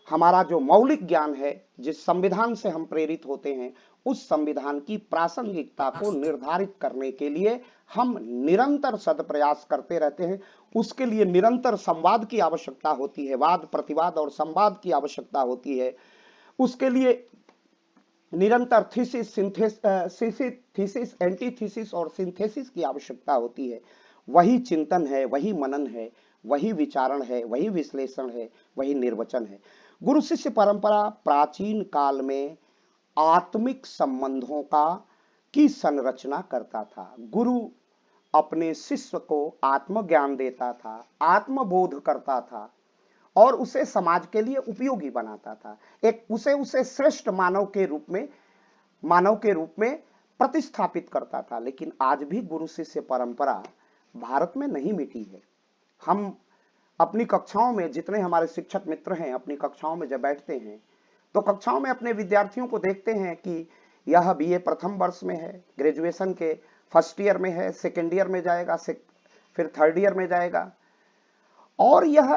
Speaker 1: हमारा जो मौलिक ज्ञान है, जिस संविधान से हम प्रेरित होते हैं, उस संविधान की प्रासंगिकता को निर्धारित करने के लिए हम निरंतर सदप्रयास करते रहते हैं। उसके लिए निरंतर संवाद की आवश्यकता होती है, वाद प्रतिवाद और संवाद की आवश्यकता होती है। उसके लिए निरंतर थीसिस, थीसिस, एंटीथीसिस और सिंथेसिस की आवश्यकता होती है। वही चिंतन है, वही मनन है, वही विचारण है, वही विश्लेषण है, वही निर्वचन है। गुरु शिष्य परंपरा प्राचीन काल में आत्मिक संबंधों की संरचना करता था। गुरु अपने शिष्य को आत्मज्ञान देता था, आत्मबोध करता था और उसे समाज के लिए उपयोगी बनाता था। उसे श्रेष्ठ मानव के रूप में प्रतिस्थापित करता था। लेकिन आज भी गुरु शिष्य परंपरा भारत में नहीं मिटी है। हम अपनी कक्षाओं में, जितने हमारे शिक्षक मित्र हैं, अपनी कक्षाओं में जब बैठते हैं तो कक्षाओं में अपने विद्यार्थियों को देखते हैं कि यह बीए प्रथम वर्ष में है, ग्रेजुएशन के फर्स्ट ईयर में है, सेकेंड ईयर में जाएगा, फिर थर्ड ईयर में जाएगा, और यह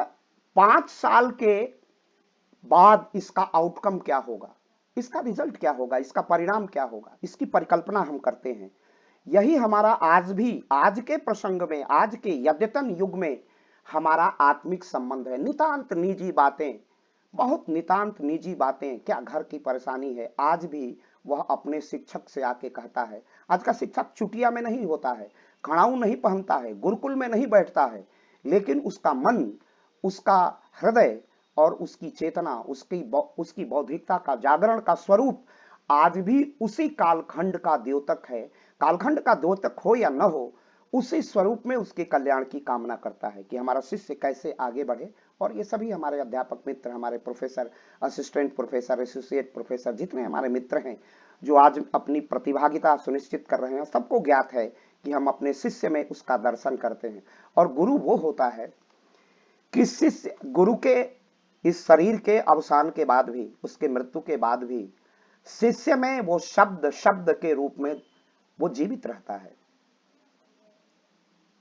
Speaker 1: 5 साल के बाद इसका आउटकम क्या होगा, इसका रिजल्ट क्या होगा, इसका परिणाम क्या होगा, इसकी परिकल्पना हम करते हैं। यही हमारा आज के प्रसंग में, आज के यद्यतन युग में हमारा आत्मिक संबंध है। नितांत निजी बातें, बहुत नितांत निजी बातें, क्या घर की परेशानी है, आज भी वह अपने शिक्षक से आके कहता है। आज का शिक्षक चुटिया में नहीं होता है, खड़ाऊ नहीं पहनता है, गुरुकुल में नहीं बैठता है, लेकिन उसका मन, उसका हृदय और उसकी चेतना, उसकी बौद्धिकता का जागरण का स्वरूप आज भी उसी कालखंड का द्योतक है। कालखंड का द्योतक हो या न हो, उसी स्वरूप में उसके कल्याण की कामना करता है कि हमारा शिष्य कैसे आगे बढ़े। और ये सभी हमारे अध्यापक मित्र, हमारे professor, assistant professor, associate professor, जितने हमारे मित्र हैं जो आज अपनी प्रतिभागिता सुनिश्चित कर रहे हैं, सबको ज्ञात है कि हम अपने शिष्य में उसका दर्शन करते हैं। और गुरु वो होता है कि शिष्य गुरु के इस शरीर के अवसान के बाद भी, उसके मृत्यु के बाद भी शिष्य में वो शब्द के रूप में वो जीवित रहता है।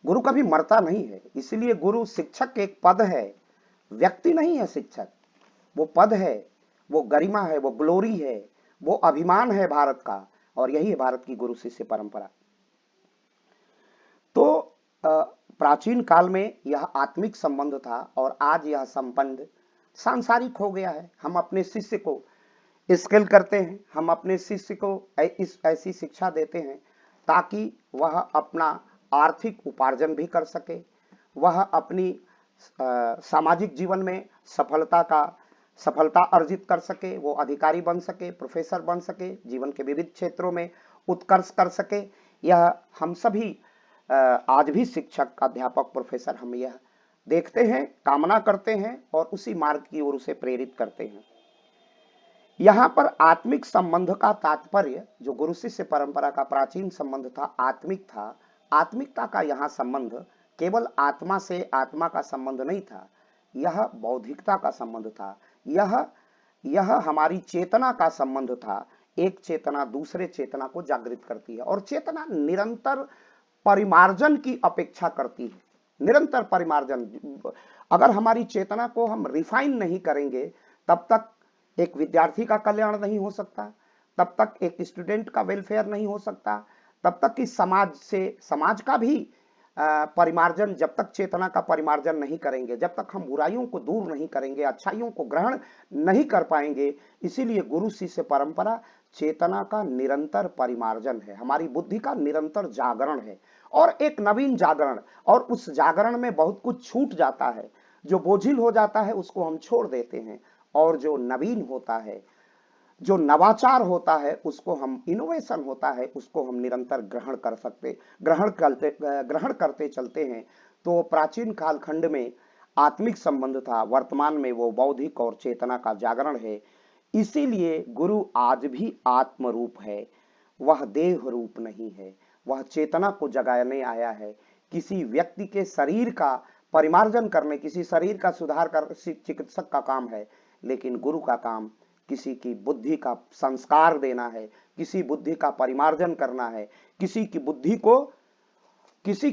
Speaker 1: गुरु कभी मरता नहीं है। इसलिए गुरु शिक्षक एक पद है, व्यक्ति नहीं है शिक्षक। वो पद है, वो गरिमा है, वो ग्लोरी है, वो अभिमान है भारत का। और यही है भारत की गुरु शिष्य परंपरा। तो प्राचीन काल में यह आत्मिक संबंध था और आज यह संबंध सांसारिक हो गया है। हम अपने शिष्य को स्किल करते हैं, हम अपने शिष्य को ऐसी शिक्षा देते हैं ताकि वह अपना आर्थिक उपार्जन भी कर सके, वह अपनी सामाजिक जीवन में सफलता अर्जित कर सके, वो अधिकारी बन सके, प्रोफेसर बन सके, जीवन के विविध क्षेत्रों में उत्कर्ष कर सके। यह हम सभी आज भी शिक्षक, अध्यापक, प्रोफेसर हम यह देखते हैं, कामना करते हैं और उसी मार्ग की ओर उसे प्रेरित करते हैं। यहाँ पर आत्मिक संबंध का तात्पर्य, जो गुरु शिष्य परंपरा का प्राचीन संबंध था, आत्मिक था। आत्मिकता का यहाँ संबंध केवल आत्मा से आत्मा का संबंध नहीं था, यह बौद्धिकता का संबंध था, यह हमारी चेतना का संबंध था। एक चेतना दूसरे चेतना को जागृत करती है और चेतना निरंतर परिमार्जन की अपेक्षा करती है। निरंतर परिमार्जन, अगर हमारी चेतना को हम रिफाइन नहीं करेंगे तब तक एक विद्यार्थी का कल्याण नहीं हो सकता, तब तक एक स्टूडेंट का वेलफेयर नहीं हो सकता, तब तक कि समाज का भी परिमार्जन, जब तक चेतना का परिमार्जन नहीं करेंगे, जब तक हम बुराइयों को दूर नहीं करेंगे, अच्छाइयों को ग्रहण नहीं कर पाएंगे। इसीलिए गुरु शिष्य परंपरा चेतना का निरंतर परिमार्जन है, हमारी बुद्धि का निरंतर जागरण है और एक नवीन जागरण। और उस जागरण में बहुत कुछ छूट जाता है, जो बोझिल हो जाता है उसको हम छोड़ देते हैं, और जो नवीन होता है, जो नवाचार होता है, उसको हम, इनोवेशन होता है, उसको हम निरंतर ग्रहण करते चलते हैं। तो प्राचीन कालखंड में आत्मिक संबंध था, वर्तमान में वो बौद्धिक और चेतना का जागरण है। इसीलिए गुरु आज भी आत्म रूप है, वह देह रूप नहीं है। वह चेतना को जगाने आया है। किसी व्यक्ति के शरीर का परिमार्जन करने, किसी शरीर का सुधार कर चिकित्सक का काम है, लेकिन गुरु का काम किसी की बुद्धि का संस्कार देना है, किसी बुद्धि का परिमार्जन करना है, किसी की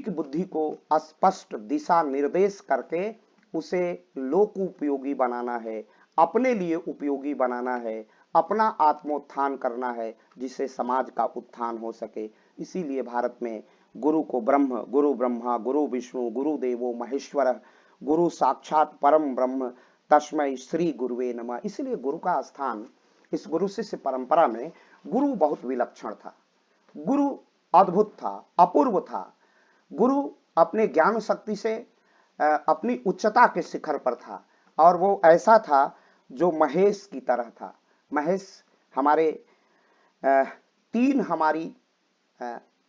Speaker 1: बुद्धि को स्पष्ट दिशा निर्देश करके उसे लोकोपयोगी बनाना है, अपने लिए उपयोगी बनाना है, अपना आत्मोत्थान करना है, जिससे समाज का उत्थान हो सके। इसीलिए भारत में गुरु को गुरु ब्रह्मा गुरु विष्णु गुरु देवो महेश्वर गुरु साक्षात परम ब्रह्म तस्मै श्री गुरुवे नमः। इसलिए गुरु का स्थान इस गुरु शिष्य परंपरा में गुरु बहुत विलक्षण था, गुरु अद्भुत था, अपूर्व था। गुरु अपने ज्ञान शक्ति से अपनी उच्चता के शिखर पर था, और वो ऐसा था जो महेश की तरह था। महेश हमारे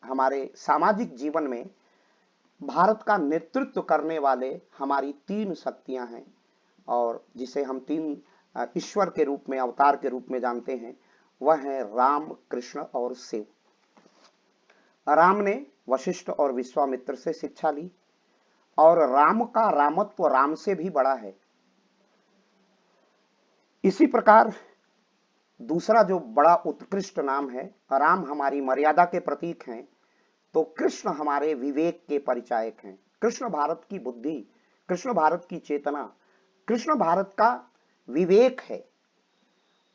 Speaker 1: हमारे सामाजिक जीवन में भारत का नेतृत्व करने वाले हमारी 3 शक्तियां हैं, और जिसे हम 3 ईश्वर के रूप में, अवतार के रूप में जानते हैं, वह है राम, कृष्ण और शिव। राम ने वशिष्ठ और विश्वामित्र से शिक्षा ली, और राम का रामत्व राम से भी बड़ा है। इसी प्रकार दूसरा जो बड़ा उत्कृष्ट नाम है, राम हमारी मर्यादा के प्रतीक हैं, तो कृष्ण हमारे विवेक के परिचायक हैं। कृष्ण भारत की बुद्धि, कृष्ण भारत की चेतना, कृष्ण भारत का विवेक है।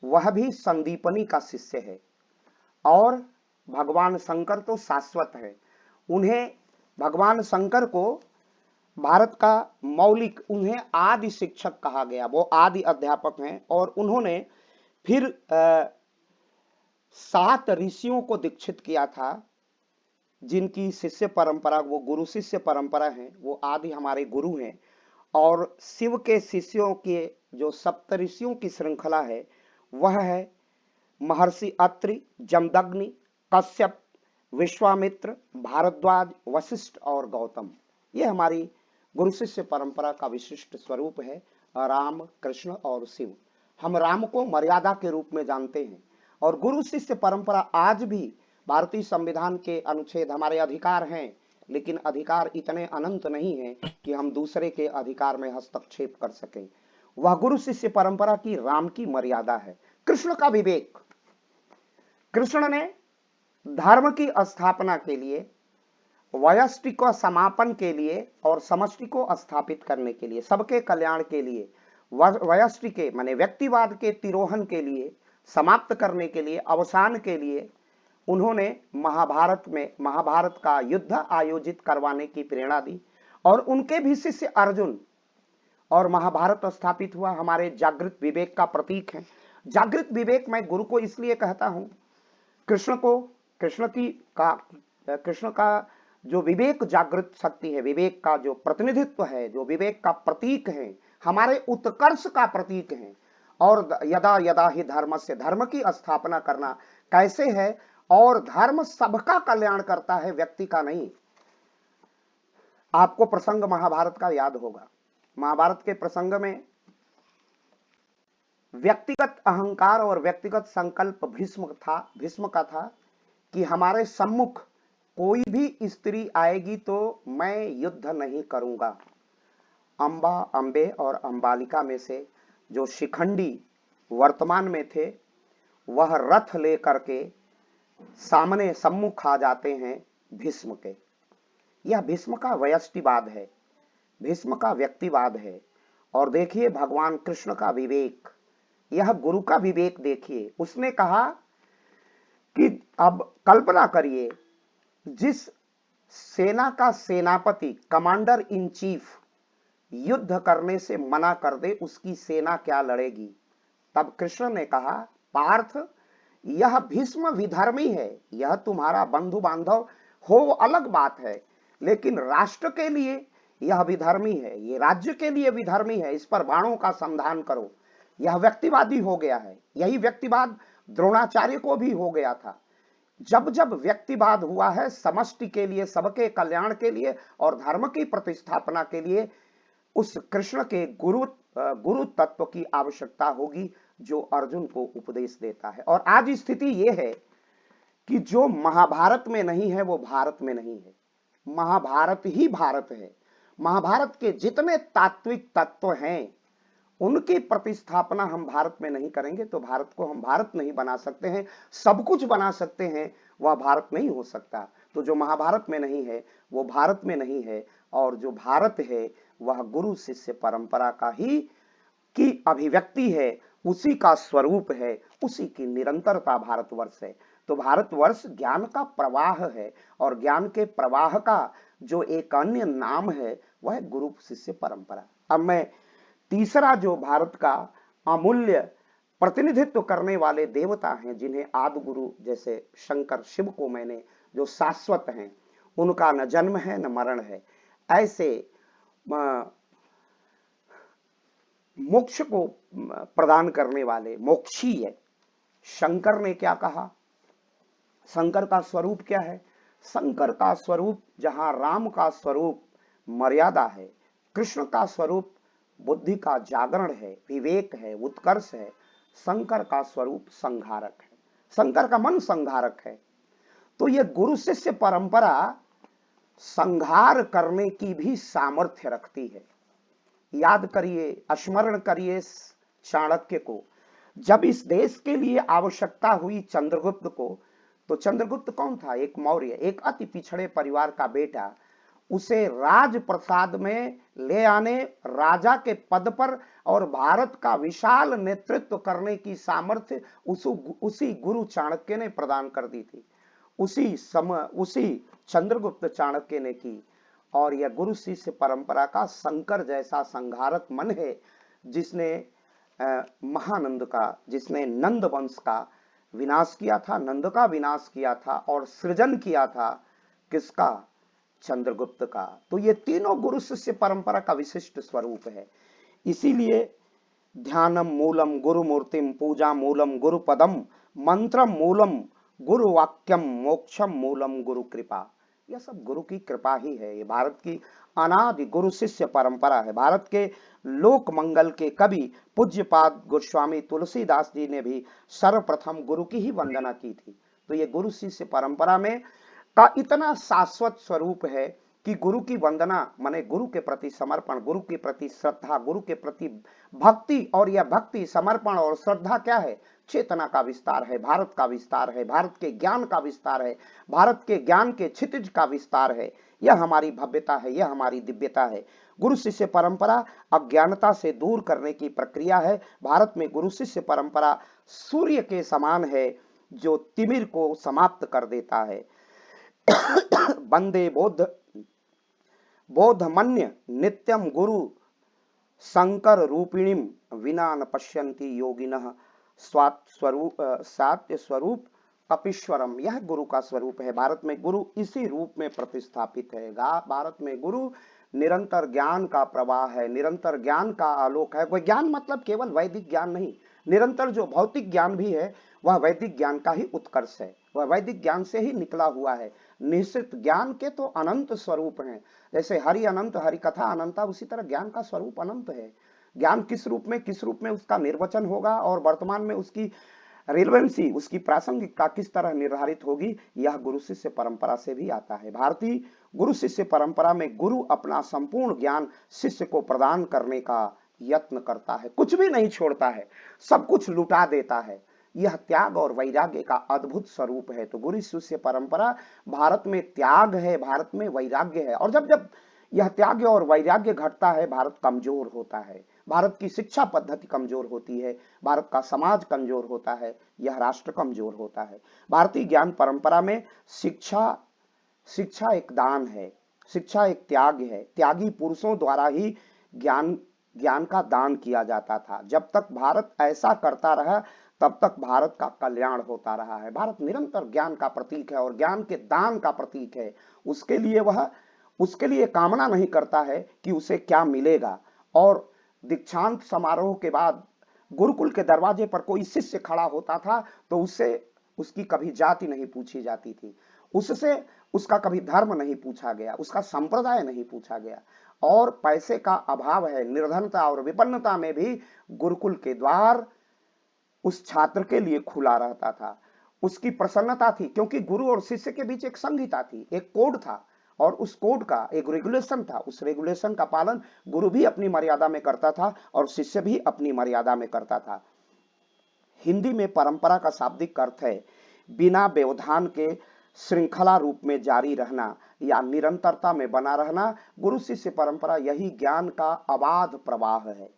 Speaker 1: वह भी संदीपनी का शिष्य है, और भगवान शंकर तो शाश्वत है। उन्हें, भगवान शंकर को भारत का मौलिक, उन्हें आदि शिक्षक कहा गया, वो आदि अध्यापक हैं। और उन्होंने फिर 7 ऋषियों को दीक्षित किया था, जिनकी शिष्य परंपरा, वो गुरु शिष्य परंपरा है, वो आदि हमारे गुरु हैं। और शिव के शिष्यों के जो सप्तऋषियों की श्रृंखला है, वह है महर्षि अत्रि, जमदग्नि, कश्यप, विश्वामित्र, भारद्वाज, वशिष्ठ और गौतम। ये हमारी गुरु शिष्य परंपरा का विशिष्ट स्वरूप है, राम, कृष्ण और शिव। हम राम को मर्यादा के रूप में जानते हैं, और गुरु शिष्य परंपरा आज भी भारतीय संविधान के अनुच्छेद, हमारे अधिकार हैं, लेकिन अधिकार इतने अनंत नहीं है कि हम दूसरे के अधिकार में हस्तक्षेप कर सकें। वह गुरु शिष्य परंपरा की राम की मर्यादा है। कृष्ण का विवेक, कृष्ण ने धर्म की स्थापना के लिए, व्यष्टि को समापन के लिए और समष्टि को स्थापित करने के लिए, सबके कल्याण के लिए, व्यष्टि के माने व्यक्तिवाद के तिरोहन के लिए, समाप्त करने के लिए, अवसान के लिए उन्होंने महाभारत का युद्ध आयोजित करवाने की प्रेरणा दी। और उनके भी शिष्य अर्जुन, और महाभारत स्थापित हुआ। हमारे जागृत विवेक का प्रतीक है। जागृत विवेक मैं गुरु को इसलिए कहता हूं, कृष्ण का जो विवेक जागृत शक्ति है, विवेक का जो प्रतिनिधित्व है, जो विवेक का प्रतीक है, हमारे उत्कर्ष का प्रतीक है। और यदा यदा ही धर्मस्य, धर्म की स्थापना करना कैसे है, और धर्म सबका कल्याण करता है, व्यक्ति का नहीं। आपको प्रसंग महाभारत का याद होगा। महाभारत के प्रसंग में व्यक्तिगत अहंकार और व्यक्तिगत संकल्प भीष्म का था कि हमारे सम्मुख कोई भी स्त्री आएगी तो मैं युद्ध नहीं करूंगा। अंबे और अंबालिका में से जो शिखंडी वर्तमान में थे, वह रथ लेकर के सामने सम्मुख आ जाते हैं भीष्म के। यह भीष्म का व्यष्टिवाद है, भीष्म का व्यक्तिवाद है। और देखिए भगवान कृष्ण का विवेक, यह गुरु का विवेक देखिए। उसने कहा कि अब कल्पना करिए, जिस सेना का सेनापति, कमांडर इन चीफ युद्ध करने से मना कर दे, उसकी सेना क्या लड़ेगी। तब कृष्ण ने कहा, पार्थ, यह भीष्म विधर्मी है, यह तुम्हारा बंधु बांधव हो अलग बात है, लेकिन राष्ट्र के लिए यह विधर्मी है, ये राज्य के लिए विधर्मी है, इस पर बाणों का संधान करो। यह व्यक्तिवादी हो गया है। यही व्यक्तिवाद द्रोणाचार्य को भी हो गया था। जब जब व्यक्तिवाद हुआ है, समष्टि के लिए, सबके कल्याण के लिए और धर्म की प्रतिस्थापना के लिए, उस कृष्ण के गुरु तत्व की आवश्यकता होगी, जो अर्जुन को उपदेश देता है। और आज स्थिति यह है कि जो महाभारत में नहीं है वो भारत में नहीं है, महाभारत ही भारत है। महाभारत के जितने तात्विक तत्व हैं, उनकी प्रतिस्थापना हम भारत में नहीं करेंगे तो भारत को हम भारत नहीं बना सकते हैं। सब कुछ बना सकते हैं, वह भारत नहीं हो सकता। तो जो महाभारत में नहीं है वो भारत में नहीं है, और जो भारत है वह गुरु शिष्य परंपरा का ही की अभिव्यक्ति है, उसी का स्वरूप है, उसी की निरंतरता भारतवर्ष है। तो भारतवर्ष ज्ञान का प्रवाह है और ज्ञान के प्रवाह का जो एक अन्य नाम है वह गुरु शिष्य परंपरा। अब मैं तीसरा जो भारत का अमूल्य प्रतिनिधित्व करने वाले देवता हैं, जिन्हें आदि गुरु जैसे शंकर शिव को मैंने, जो शाश्वत हैं, उनका न जन्म है न मरण है, ऐसे मोक्ष को प्रदान करने वाले मोक्षी है। शंकर ने क्या कहा? शंकर का स्वरूप क्या है? शंकर का स्वरूप, जहां राम का स्वरूप मर्यादा है, कृष्ण का स्वरूप बुद्धि का जागरण है, विवेक है, उत्कर्ष है, शंकर का स्वरूप संहारक है, शंकर का मन संहारक है। तो ये गुरु शिष्य परंपरा संहार करने की भी सामर्थ्य रखती है। याद करिए, स्मरण करिए चाणक्य को। जब इस देश के लिए आवश्यकता हुई चंद्रगुप्त को, तो चंद्रगुप्त कौन था? एक मौर्य, एक अति पिछड़े परिवार का बेटा। उसे राजप्रसाद में ले आने, राजा के पद पर और भारत का विशाल नेतृत्व करने की सामर्थ्य उसी गुरु चाणक्य ने प्रदान कर दी थी, उसी चंद्रगुप्त चाणक्य ने की। और यह गुरु शिष्य परंपरा का शंकर जैसा संहारक मन है, जिसने महानंद का, जिसने नंद वंश का विनाश किया था, नंद का विनाश किया था और सृजन किया था किसका? चंद्रगुप्त का। तो ये तीनों गुरु शिष्य परंपरा का विशिष्ट स्वरूप है। इसीलिए ध्यानम मूलम गुरु मूर्तिम, पूजा मूलम गुरु पदम, मंत्रम मूलम गुरु वाक्यम, मोक्षम मूलम गुरु कृपा। यह सब गुरु की कृपा ही है। ये भारत की अनादि गुरु शिष्य परंपरा है। भारत के लोक मंगल के कवि पूज्यपाद गोस्वामी तुलसीदास जी ने भी सर्वप्रथम गुरु की ही वंदना की थी। तो ये गुरु शिष्य परंपरा में का इतना शाश्वत स्वरूप है कि गुरु की वंदना माने गुरु के प्रति समर्पण, गुरु के प्रति श्रद्धा, गुरु के प्रति भक्ति। और यह भक्ति, समर्पण और श्रद्धा क्या है? चेतना का विस्तार है, भारत का विस्तार है, भारत के ज्ञान का विस्तार है, भारत के ज्ञान के क्षितिज का विस्तार है। यह हमारी भव्यता है, यह हमारी दिव्यता है। गुरु शिष्य परंपरा अज्ञानता से दूर करने की प्रक्रिया है। भारत में गुरु शिष्य परंपरा सूर्य के समान है, जो तिमिर को समाप्त कर देता है। वंदे बोधमन्य नित्यम गुरु शंकर रूपिणीम, विना न पश्यन्ति योगिनः सात्य स्वरूप कपीश्वरम। यह गुरु का स्वरूप है। भारत में गुरु इसी रूप में प्रतिस्थापित है। भारत में गुरु निरंतर ज्ञान का प्रवाह है, निरंतर ज्ञान का आलोक है। वह ज्ञान मतलब केवल वैदिक ज्ञान नहीं, निरंतर जो भौतिक ज्ञान भी है वह वैदिक ज्ञान का ही उत्कर्ष है, वह वैदिक ज्ञान से ही निकला हुआ है। निश्चित ज्ञान के तो अनंत स्वरूप हैं, जैसे हरि अनंत, हरि कथा अनंता, उसी तरह ज्ञान का स्वरूप अनंत है। ज्ञान किस रूप में उसका निर्वचन होगा और वर्तमान में उसकी रिलेवेंसी, उसकी प्रासंगिकता किस तरह निर्धारित होगी, यह गुरु शिष्य परंपरा से भी आता है। भारतीय गुरु शिष्य परंपरा में गुरु अपना संपूर्ण ज्ञान शिष्य को प्रदान करने का यत्न करता है, कुछ भी नहीं छोड़ता है, सब कुछ लुटा देता है। यह त्याग और वैराग्य का अद्भुत स्वरूप है। तो गुरु शिष्य परंपरा, भारत में त्याग है, भारत में वैराग्य है। और जब जब यह त्याग और वैराग्य घटता है, भारत कमजोर होता है, भारत की शिक्षा पद्धति कमजोर होती है, भारत का समाज कमजोर होता है, यह राष्ट्र कमजोर होता है। भारतीय ज्ञान परंपरा में शिक्षा एक दान है, शिक्षा एक त्याग है। त्यागी पुरुषों द्वारा ही ज्ञान का दान किया जाता था। जब तक भारत ऐसा करता रहा, तब तक भारत का कल्याण होता रहा है। भारत निरंतर ज्ञान का प्रतीक है और ज्ञान के दान का प्रतीक है। उसके लिए कामना नहीं करता है कि उसे क्या मिलेगा। और दीक्षांत समारोह के बाद गुरुकुल के दरवाजे पर कोई शिष्य खड़ा होता था तो उससे उसकी कभी जाति नहीं पूछी जाती थी, उससे उसका कभी धर्म नहीं पूछा गया, उसका संप्रदाय नहीं पूछा गया। और पैसे का अभाव है, निर्धनता और विपन्नता में भी गुरुकुल के द्वार उस छात्र के लिए खुला रहता था। उसकी प्रसन्नता थी, क्योंकि गुरु और शिष्य के बीच एक संहिता थी, एक कोड था, और उस कोड का एक रेगुलेशन था। उस रेगुलेशन का पालन गुरु भी अपनी मर्यादा में करता था और शिष्य भी अपनी मर्यादा में करता था। हिंदी में परंपरा का शाब्दिक अर्थ है बिना व्यवधान के श्रृंखला रूप में जारी रहना या निरंतरता में बना रहना। गुरु शिष्य परंपरा यही ज्ञान का अबाध प्रवाह है।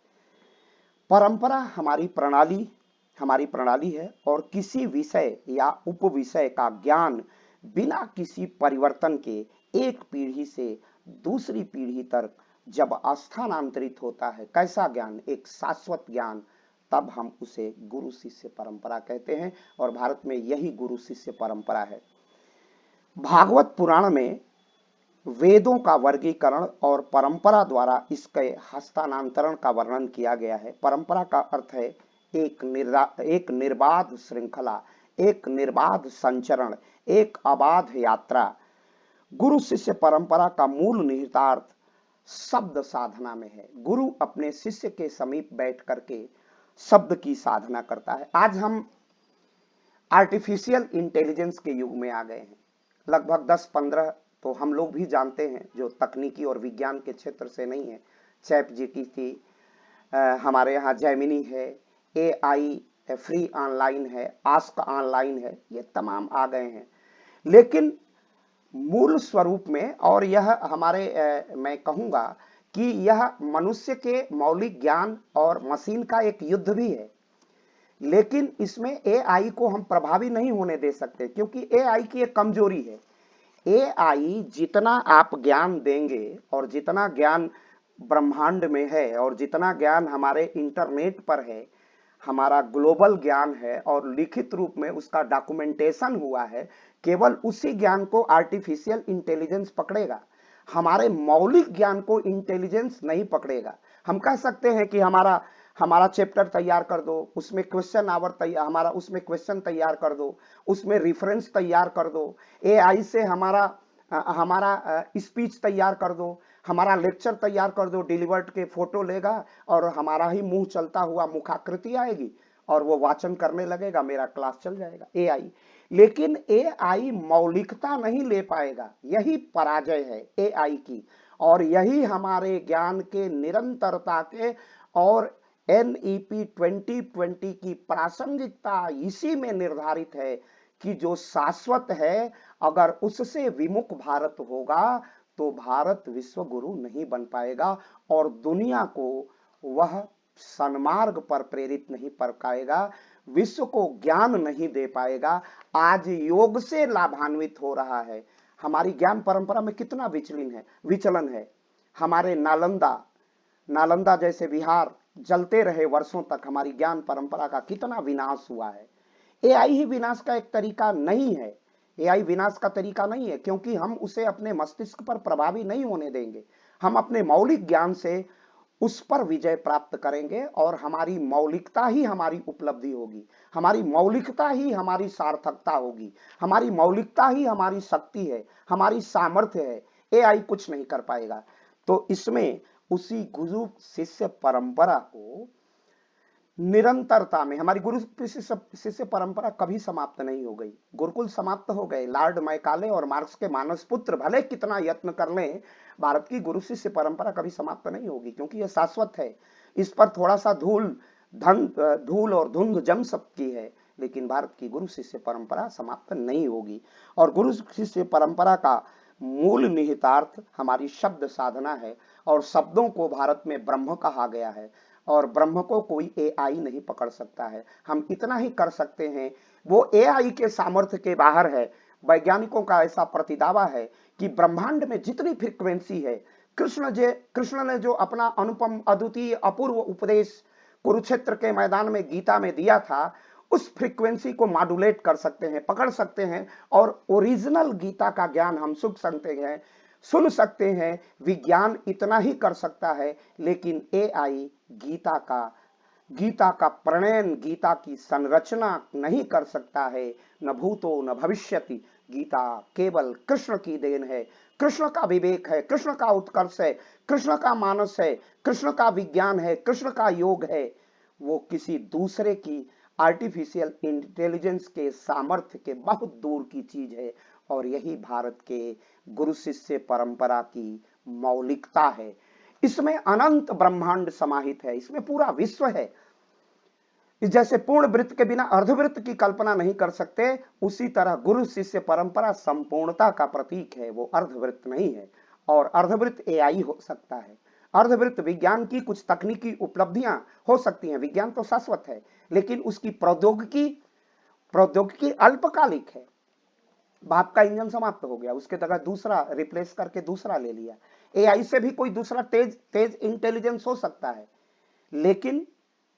Speaker 1: परंपरा हमारी प्रणाली है और किसी विषय या उपविषय का ज्ञान बिना किसी परिवर्तन के एक पीढ़ी से दूसरी पीढ़ी तक जब स्थानांतरित होता है, कैसा ज्ञान, एक शाश्वत ज्ञान, तब हम उसे गुरु शिष्य परंपरा कहते हैं। और भारत में यही गुरु शिष्य परंपरा है। भागवत पुराण में वेदों का वर्गीकरण और परंपरा द्वारा इसके हस्तांतरण का वर्णन किया गया है। परंपरा का अर्थ है एक निर्बाध श्रृंखला, एक निर्बाध संचरण, एक अबाध यात्रा। गुरु शिष्य परंपरा का मूल निहितार्थ शब्द साधना में है। गुरु अपने शिष्य के समीप बैठ करके शब्द की साधना करता है। आज हम आर्टिफिशियल इंटेलिजेंस के युग में आ गए हैं। लगभग 10-15 तो हम लोग भी जानते हैं जो तकनीकी और विज्ञान के क्षेत्र से नहीं है। चैट जीपीटी, हमारे यहाँ जेमिनी है, AI फ्री ऑनलाइन है, आस्क ऑनलाइन है, ये तमाम आ गए हैं। लेकिन मूल स्वरूप में, और यह मैं कहूंगा कि यह मनुष्य के मौलिक ज्ञान और मशीन का एक युद्ध भी है। लेकिन इसमें AI को हम प्रभावी नहीं होने दे सकते, क्योंकि AI की एक कमजोरी है। AI जितना आप ज्ञान देंगे और जितना ज्ञान ब्रह्मांड में है और जितना ज्ञान हमारे इंटरनेट पर है, हमारा ग्लोबल ज्ञान है और लिखित रूप में उसका डॉक्यूमेंटेशन हुआ है, केवल उसी ज्ञान को आर्टिफिशियल इंटेलिजेंस पकड़ेगा। हमारे मौलिक ज्ञान को इंटेलिजेंस नहीं पकड़ेगा। हम कह सकते हैं कि हमारा चैप्टर तैयार कर दो, उसमें क्वेश्चन आवर तैयार, उसमें क्वेश्चन तैयार कर दो, उसमें रेफरेंस तैयार कर दो, AI से हमारा स्पीच तैयार कर दो, हमारा लेक्चर तैयार कर दो, डिलीवर्ड के फोटो लेगा और हमारा ही मुंह चलता हुआ मुखाकृति आएगी और वो वाचन करने लगेगा, मेरा क्लास चल जाएगा AI। लेकिन AI मौलिकता नहीं ले पाएगा। यही पराजय है AI की, और यही हमारे ज्ञान के निरंतरता के और NEP 2020 की प्रासंगिकता इसी में निर्धारित है कि जो शाश्वत है, अगर उससे विमुख भारत होगा तो भारत विश्व गुरु नहीं बन पाएगा और दुनिया को वह सन्मार्ग पर प्रेरित नहीं कर पाएगा, विश्व को ज्ञान नहीं दे पाएगा। आज योग से लाभान्वित हो रहा है। हमारी ज्ञान परंपरा में कितना विचलन है। हमारे नालंदा जैसे विहार जलते रहे वर्षों तक। हमारी ज्ञान परंपरा का कितना विनाश हुआ है। AI ही विनाश का एक तरीका नहीं है। AI विनाश का तरीका नहीं है, क्योंकि हम उसे अपने मस्तिष्क पर प्रभावी नहीं होने देंगे। हम अपने मौलिक ज्ञान से उस पर विजय प्राप्त करेंगे और हमारी मौलिकता ही हमारी उपलब्धि होगी, हमारी मौलिकता ही हमारी सार्थकता होगी, हमारी मौलिकता ही हमारी शक्ति है, हमारी सामर्थ्य है। AI कुछ नहीं कर पाएगा। तो इसमें उसी गुरु शिष्य परंपरा को निरंतरता में, हमारी गुरु शिष्य परंपरा कभी समाप्त नहीं हो गई। गुरुकुल समाप्त हो गए। लॉर्ड मैकाले और मार्क्स के मानस पुत्र भले कितना यत्न कर लें, भारत की गुरु शिष्य परंपरा कभी समाप्त नहीं होगी, क्योंकि यह शाश्वत है। इस पर थोड़ा सा धूल और धुंध जम सकती है, लेकिन भारत की गुरु शिष्य परंपरा समाप्त नहीं होगी। और गुरु शिष्य परंपरा का मूल निहितार्थ हमारी शब्द साधना है, और शब्दों को भारत में ब्रह्म कहा गया है, और ब्रह्म को कोई AI नहीं पकड़ सकता है। हम इतना ही कर सकते हैं, वो AI के सामर्थ्य के बाहर है। वैज्ञानिकों का ऐसा प्रतिदावा है कि ब्रह्मांड में जितनी फ्रीक्वेंसी है, कृष्ण ने जो अपना अनुपम अद्वितीय अपूर्व उपदेश कुरुक्षेत्र के मैदान में गीता में दिया था, उस फ्रीक्वेंसी को मॉड्यूलेट कर सकते हैं, पकड़ सकते हैं, और ओरिजिनल गीता का ज्ञान हम सुन सकते हैं। विज्ञान इतना ही कर सकता है, लेकिन AI गीता का प्रणयन, गीता की संरचना नहीं कर सकता है। न भूतो न भविष्यति। गीता केवल कृष्ण की देन है, कृष्ण का विवेक है, कृष्ण का उत्कर्ष है, कृष्ण का मानस है, कृष्ण का विज्ञान है, कृष्ण का योग है। वो किसी दूसरे की आर्टिफिशियल इंटेलिजेंस के सामर्थ्य के बहुत दूर की चीज है। और यही भारत के गुरु शिष्य परंपरा की मौलिकता है। इसमें अनंत ब्रह्मांड समाहित है, इसमें पूरा विश्व है। जैसे पूर्ण वृत्त के बिना अर्धवृत्त की कल्पना नहीं कर सकते, उसी तरह गुरु शिष्य परंपरा संपूर्णता का प्रतीक है, वो अर्धवृत्त नहीं है। और अर्धवृत्त AI हो सकता है, अर्धवृत्त विज्ञान की कुछ तकनीकी उपलब्धियां हो सकती हैं, विज्ञान तो शाश्वत है, लेकिन उसकी प्रौद्योगिकी अल्पकालिक है। बाप का इंजन समाप्त हो गया, उसके जगह दूसरा रिप्लेस करके दूसरा ले लिया। एआई से भी कोई दूसरा तेज इंटेलिजेंस हो सकता है, लेकिन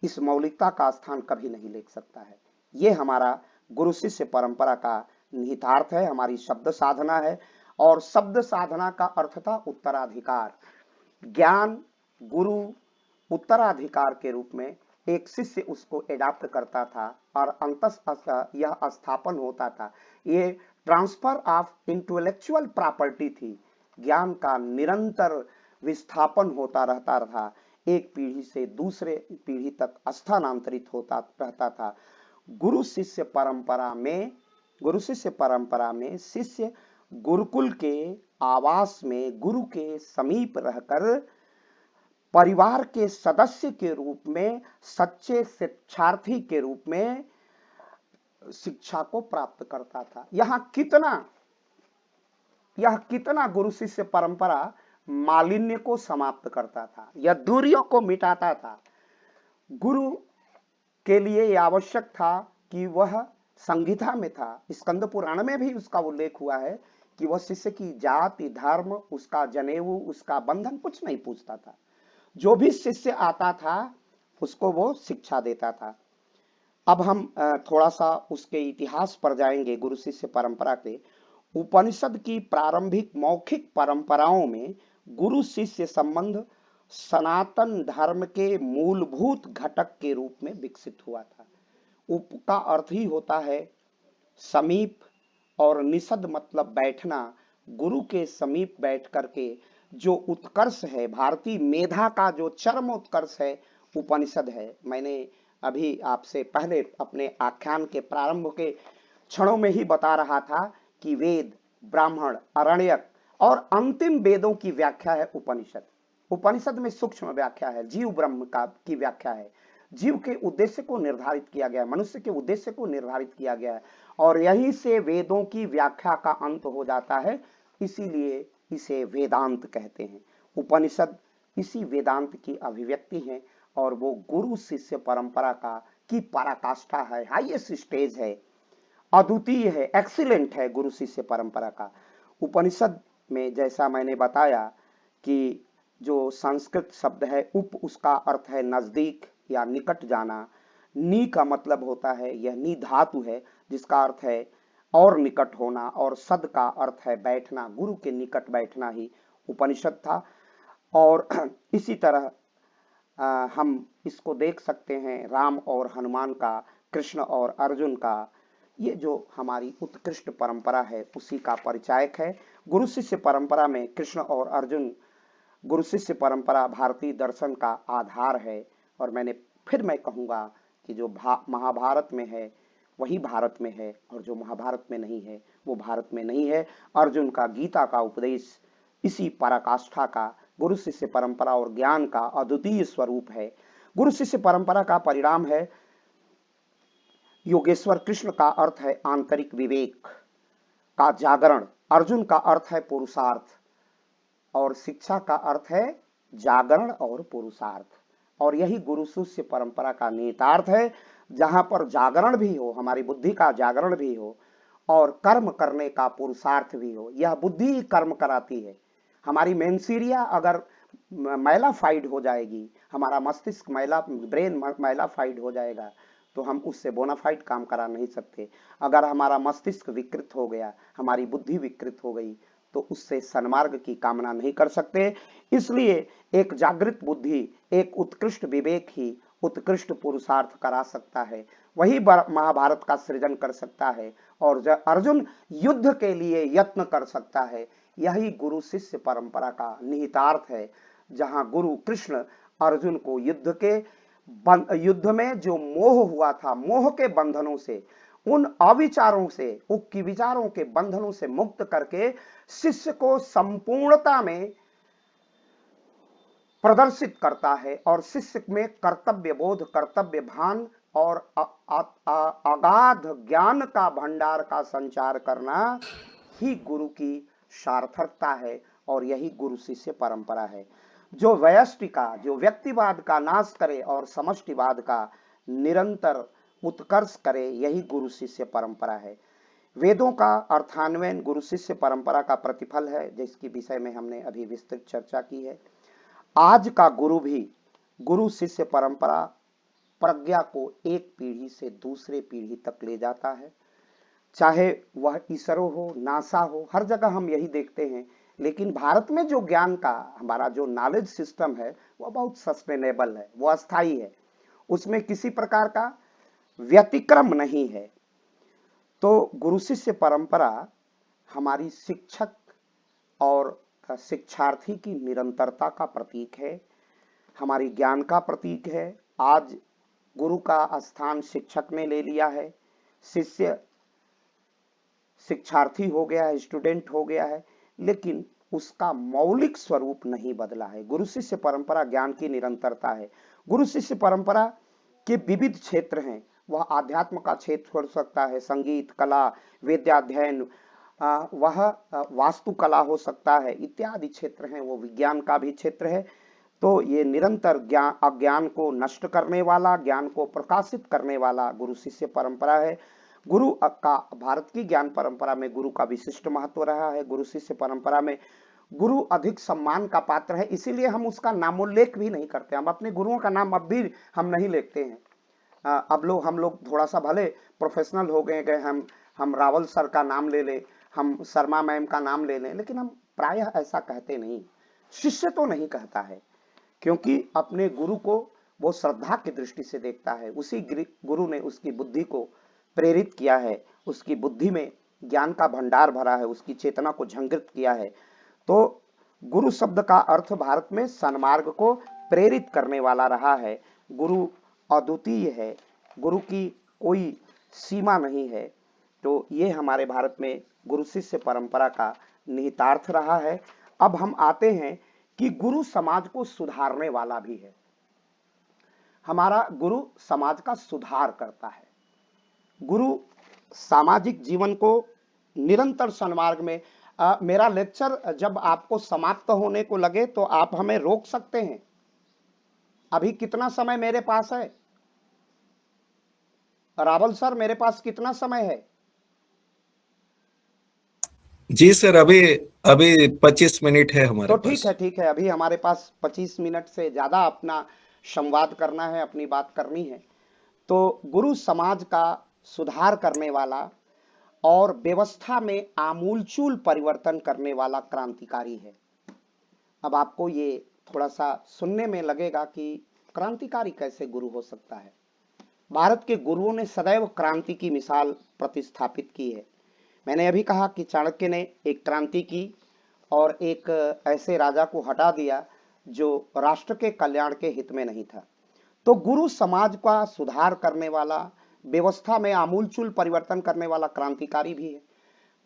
Speaker 1: इस मौलिकता का स्थान कभी नहीं ले सकता है। ये हमारा गुरु शिष्य परंपरा का निहितार्थ है, हमारी शब्द साधना है। और शब्द साधना का अर्थ था उत्तराधिकार। ज्ञान गुरु उत्तराधिकार के रूप में एक शिष्य उसको एडाप्ट करता था और अंततः यह स्थापन होता था। ये ट्रांसफर ऑफ इंटेलेक्चुअल प्रॉपर्टी थी। ज्ञान का निरंतर विस्थापन होता रहता था, एक पीढ़ी से दूसरे पीढ़ी तक स्थानांतरित होता रहता था। गुरु शिष्य परंपरा में शिष्य गुरुकुल के आवास में गुरु के समीप रहकर परिवार के सदस्य के रूप में, सच्चे शिक्षार्थी के रूप में शिक्षा को प्राप्त करता था। यह कितना गुरु शिष्य परंपरा मालिन्य को समाप्त करता था, यह दूरियों को मिटाता था। गुरु के लिए यह आवश्यक था कि वह संहिता में था, स्कंद पुराण में भी उसका उल्लेख हुआ है कि वह शिष्य की जाति, धर्म, उसका जनेऊ, उसका बंधन कुछ नहीं पूछता था। जो भी शिष्य आता था उसको वो शिक्षा देता था। अब हम थोड़ा सा उसके इतिहास पर जाएंगे। गुरु शिष्य परंपरा के उपनिषद की प्रारंभिक मौखिक परंपराओं में गुरु शिष्य संबंध सनातन धर्म के मूलभूत घटक के रूप में विकसित हुआ था। उप का अर्थ ही होता है समीप, और निषद मतलब बैठना। गुरु के समीप बैठ करके जो उत्कर्ष है, भारतीय मेधा का जो चरम उत्कर्ष है, उपनिषद है। मैंने अभी आपसे पहले अपने आख्यान के प्रारंभ के क्षणों में ही बता रहा था कि वेद, ब्राह्मण, अरण्यक और अंतिम वेदों की व्याख्या है उपनिषद। उपनिषद में सूक्ष्म व्याख्या है, जीव ब्रह्म की व्याख्या है। जीव के उद्देश्य को निर्धारित किया गया है, मनुष्य के उद्देश्य को निर्धारित किया गया है, और यहीं से वेदों की व्याख्या का अंत हो जाता है। इसीलिए इसे वेदांत कहते हैं। उपनिषद इसी वेदांत की अभिव्यक्ति है, और वो गुरु शिष्य परंपरा की पराकाष्ठा है, हाईएस्ट स्टेज है, अद्वितीय है, एक्सीलेंट है गुरु शिष्य परंपरा का। उपनिषद में जैसा मैंने बताया कि जो संस्कृत शब्द है उप, उसका अर्थ है नजदीक या निकट जाना। नी का मतलब होता है, यह नी धातु है जिसका अर्थ है और निकट होना, और सद का अर्थ है बैठना, गुरु के निकट बैठना ही उपनिषद था। और इसी तरह हम इसको देख सकते हैं राम और हनुमान का, कृष्ण और अर्जुन का। ये जो हमारी उत्कृष्ट परंपरा है उसी का परिचायक है। गुरु शिष्य परंपरा में कृष्ण और अर्जुन, गुरु शिष्य परंपरा भारतीय दर्शन का आधार है। और फिर मैं कहूँगा कि जो महाभारत में है वही भारत में है, और जो महाभारत में नहीं है वो भारत में नहीं है। अर्जुन का गीता का उपदेश इसी पराकाष्ठा का, गुरु शिष्य परंपरा और ज्ञान का अद्वितीय स्वरूप है। गुरु शिष्य परंपरा का परिणाम है योगेश्वर। कृष्ण का अर्थ है आंतरिक विवेक का जागरण, अर्जुन का अर्थ है पुरुषार्थ, और शिक्षा का अर्थ है जागरण और पुरुषार्थ। और यही गुरु शिष्य परंपरा का निहितार्थ है, जहां पर जागरण भी हो, हमारी बुद्धि का जागरण भी हो, और कर्म करने का पुरुषार्थ भी हो। यह बुद्धि ही कर्म कराती है। हमारी मेंसीरिया अगर मैलाफाइड हो जाएगी, हमारा मस्तिष्क ब्रेन मैलाफाइड हो जाएगा, तो हम उससे बोनाफाइड काम करा नहीं सकते। अगर हमारा मस्तिष्क विकृत हो गया, हमारी बुद्धि विकृत हो गई, तो उससे सन्मार्ग की कामना नहीं कर सकते। इसलिए एक जागृत बुद्धि, एक उत्कृष्ट विवेक ही उत्कृष्ट पुरुषार्थ करा सकता है, वही महाभारत का सृजन कर सकता है, और अर्जुन युद्ध के लिए यत्न कर सकता है। यही गुरु शिष्य परंपरा का निहितार्थ है, जहां गुरु कृष्ण अर्जुन को युद्ध में जो मोह हुआ था, मोह के बंधनों से, उन अविचारों से, उक्की विचारों के बंधनों से मुक्त करके शिष्य को संपूर्णता में प्रदर्शित करता है, और शिष्य में कर्तव्य बोध, कर्तव्य भान और अगाध ज्ञान का भंडार का संचार करना ही गुरु की सार्थकता है, और यही गुरु शिष्य परंपरा है। जो व्यष्टि का, जो व्यक्तिवाद का नाश करे और समष्टिवाद का निरंतर उत्कर्ष करे, यही गुरु शिष्य परंपरा है। वेदों का अर्थान्वयन गुरु शिष्य परंपरा का प्रतिफल है, जिसकी विषय में हमने अभी विस्तृत चर्चा की है। आज का गुरु भी गुरु शिष्य परंपरा प्रज्ञा को एक पीढ़ी से दूसरे पीढ़ी तक ले जाता है, चाहे वह इसरो हो, नासा हो, हर जगह हम यही देखते हैं। लेकिन भारत में जो ज्ञान का हमारा जो नॉलेज सिस्टम है वह बहुत सस्टेनेबल है, वो अस्थायी है, उसमें किसी प्रकार का व्यतिक्रम नहीं है। तो गुरु शिष्य परंपरा हमारी शिक्षक और शिक्षार्थी की निरंतरता का प्रतीक है, हमारी ज्ञान का प्रतीक है। आज गुरु का स्थान शिक्षक ने ले लिया है, शिष्य शिक्षार्थी हो गया है, स्टूडेंट हो गया है, लेकिन उसका मौलिक स्वरूप नहीं बदला है। गुरु शिष्य परंपरा ज्ञान की निरंतरता है। गुरु शिष्य परंपरा के विविध क्षेत्र हैं, वह आध्यात्म का क्षेत्र हो सकता है, संगीत, कला, वेदाध्ययन, वह वास्तुकला हो सकता है, इत्यादि क्षेत्र हैं, वो विज्ञान का भी क्षेत्र है। तो ये निरंतर अज्ञान को नष्ट करने वाला, ज्ञान को प्रकाशित करने वाला गुरु शिष्य परंपरा है। गुरु का भारत की ज्ञान परंपरा में गुरु का विशिष्ट महत्व रहा है। गुरु शिष्य परंपरा में गुरु अधिक सम्मान का पात्र है, इसीलिए हम उसका नामोल्लेख भी नहीं करते। हम अपने गुरुओं का नाम अब भी हम नहीं लेते हैं। अब हम लोग थोड़ा सा भले प्रोफेशनल हो गए, हम रावल सर का नाम ले लें, हम शर्मा मैम का नाम ले लें, लेकिन हम प्रायः ऐसा कहते नहीं। शिष्य तो नहीं कहता है, क्योंकि अपने गुरु को वो श्रद्धा की दृष्टि से देखता है। उसी गुरु ने उसकी बुद्धि को प्रेरित किया है, उसकी बुद्धि में ज्ञान का भंडार भरा है, उसकी चेतना को झंकृत किया है। तो गुरु शब्द का अर्थ भारत में सन्मार्ग को प्रेरित करने वाला रहा है। गुरु अद्वितीय है, गुरु की कोई सीमा नहीं है। तो ये हमारे भारत में गुरु शिष्य परंपरा का निहितार्थ रहा है। अब हम आते हैं कि गुरु समाज को सुधारने वाला भी है। हमारा गुरु समाज का सुधार करता है। गुरु सामाजिक जीवन को निरंतर सन्मार्ग में मेरा लेक्चर जब आपको समाप्त होने को लगे तो आप हमें रोक सकते हैं। अभी कितना समय मेरे पास है? रावल सर, मेरे पास कितना समय है?
Speaker 2: जी सर, अभी अभी 25 मिनट है हमारे
Speaker 1: तो
Speaker 2: पास।
Speaker 1: ठीक है, अभी हमारे पास 25 मिनट से ज्यादा अपना संवाद करना है, अपनी बात करनी है। तो गुरु समाज का सुधार करने वाला और व्यवस्था में आमूलचूल परिवर्तन करने वाला क्रांतिकारी है। अब आपको ये थोड़ा सा सुनने में लगेगा कि क्रांतिकारी कैसे गुरु हो सकता है। भारत के गुरुओं ने सदैव क्रांति की मिसाल प्रतिस्थापित की है। मैंने अभी कहा कि चाणक्य ने एक क्रांति की और एक ऐसे राजा को हटा दिया जो राष्ट्र के कल्याण के हित में नहीं था। तो गुरु समाज का सुधार करने वाला, व्यवस्था में आमूलचूल परिवर्तन करने वाला क्रांतिकारी भी है।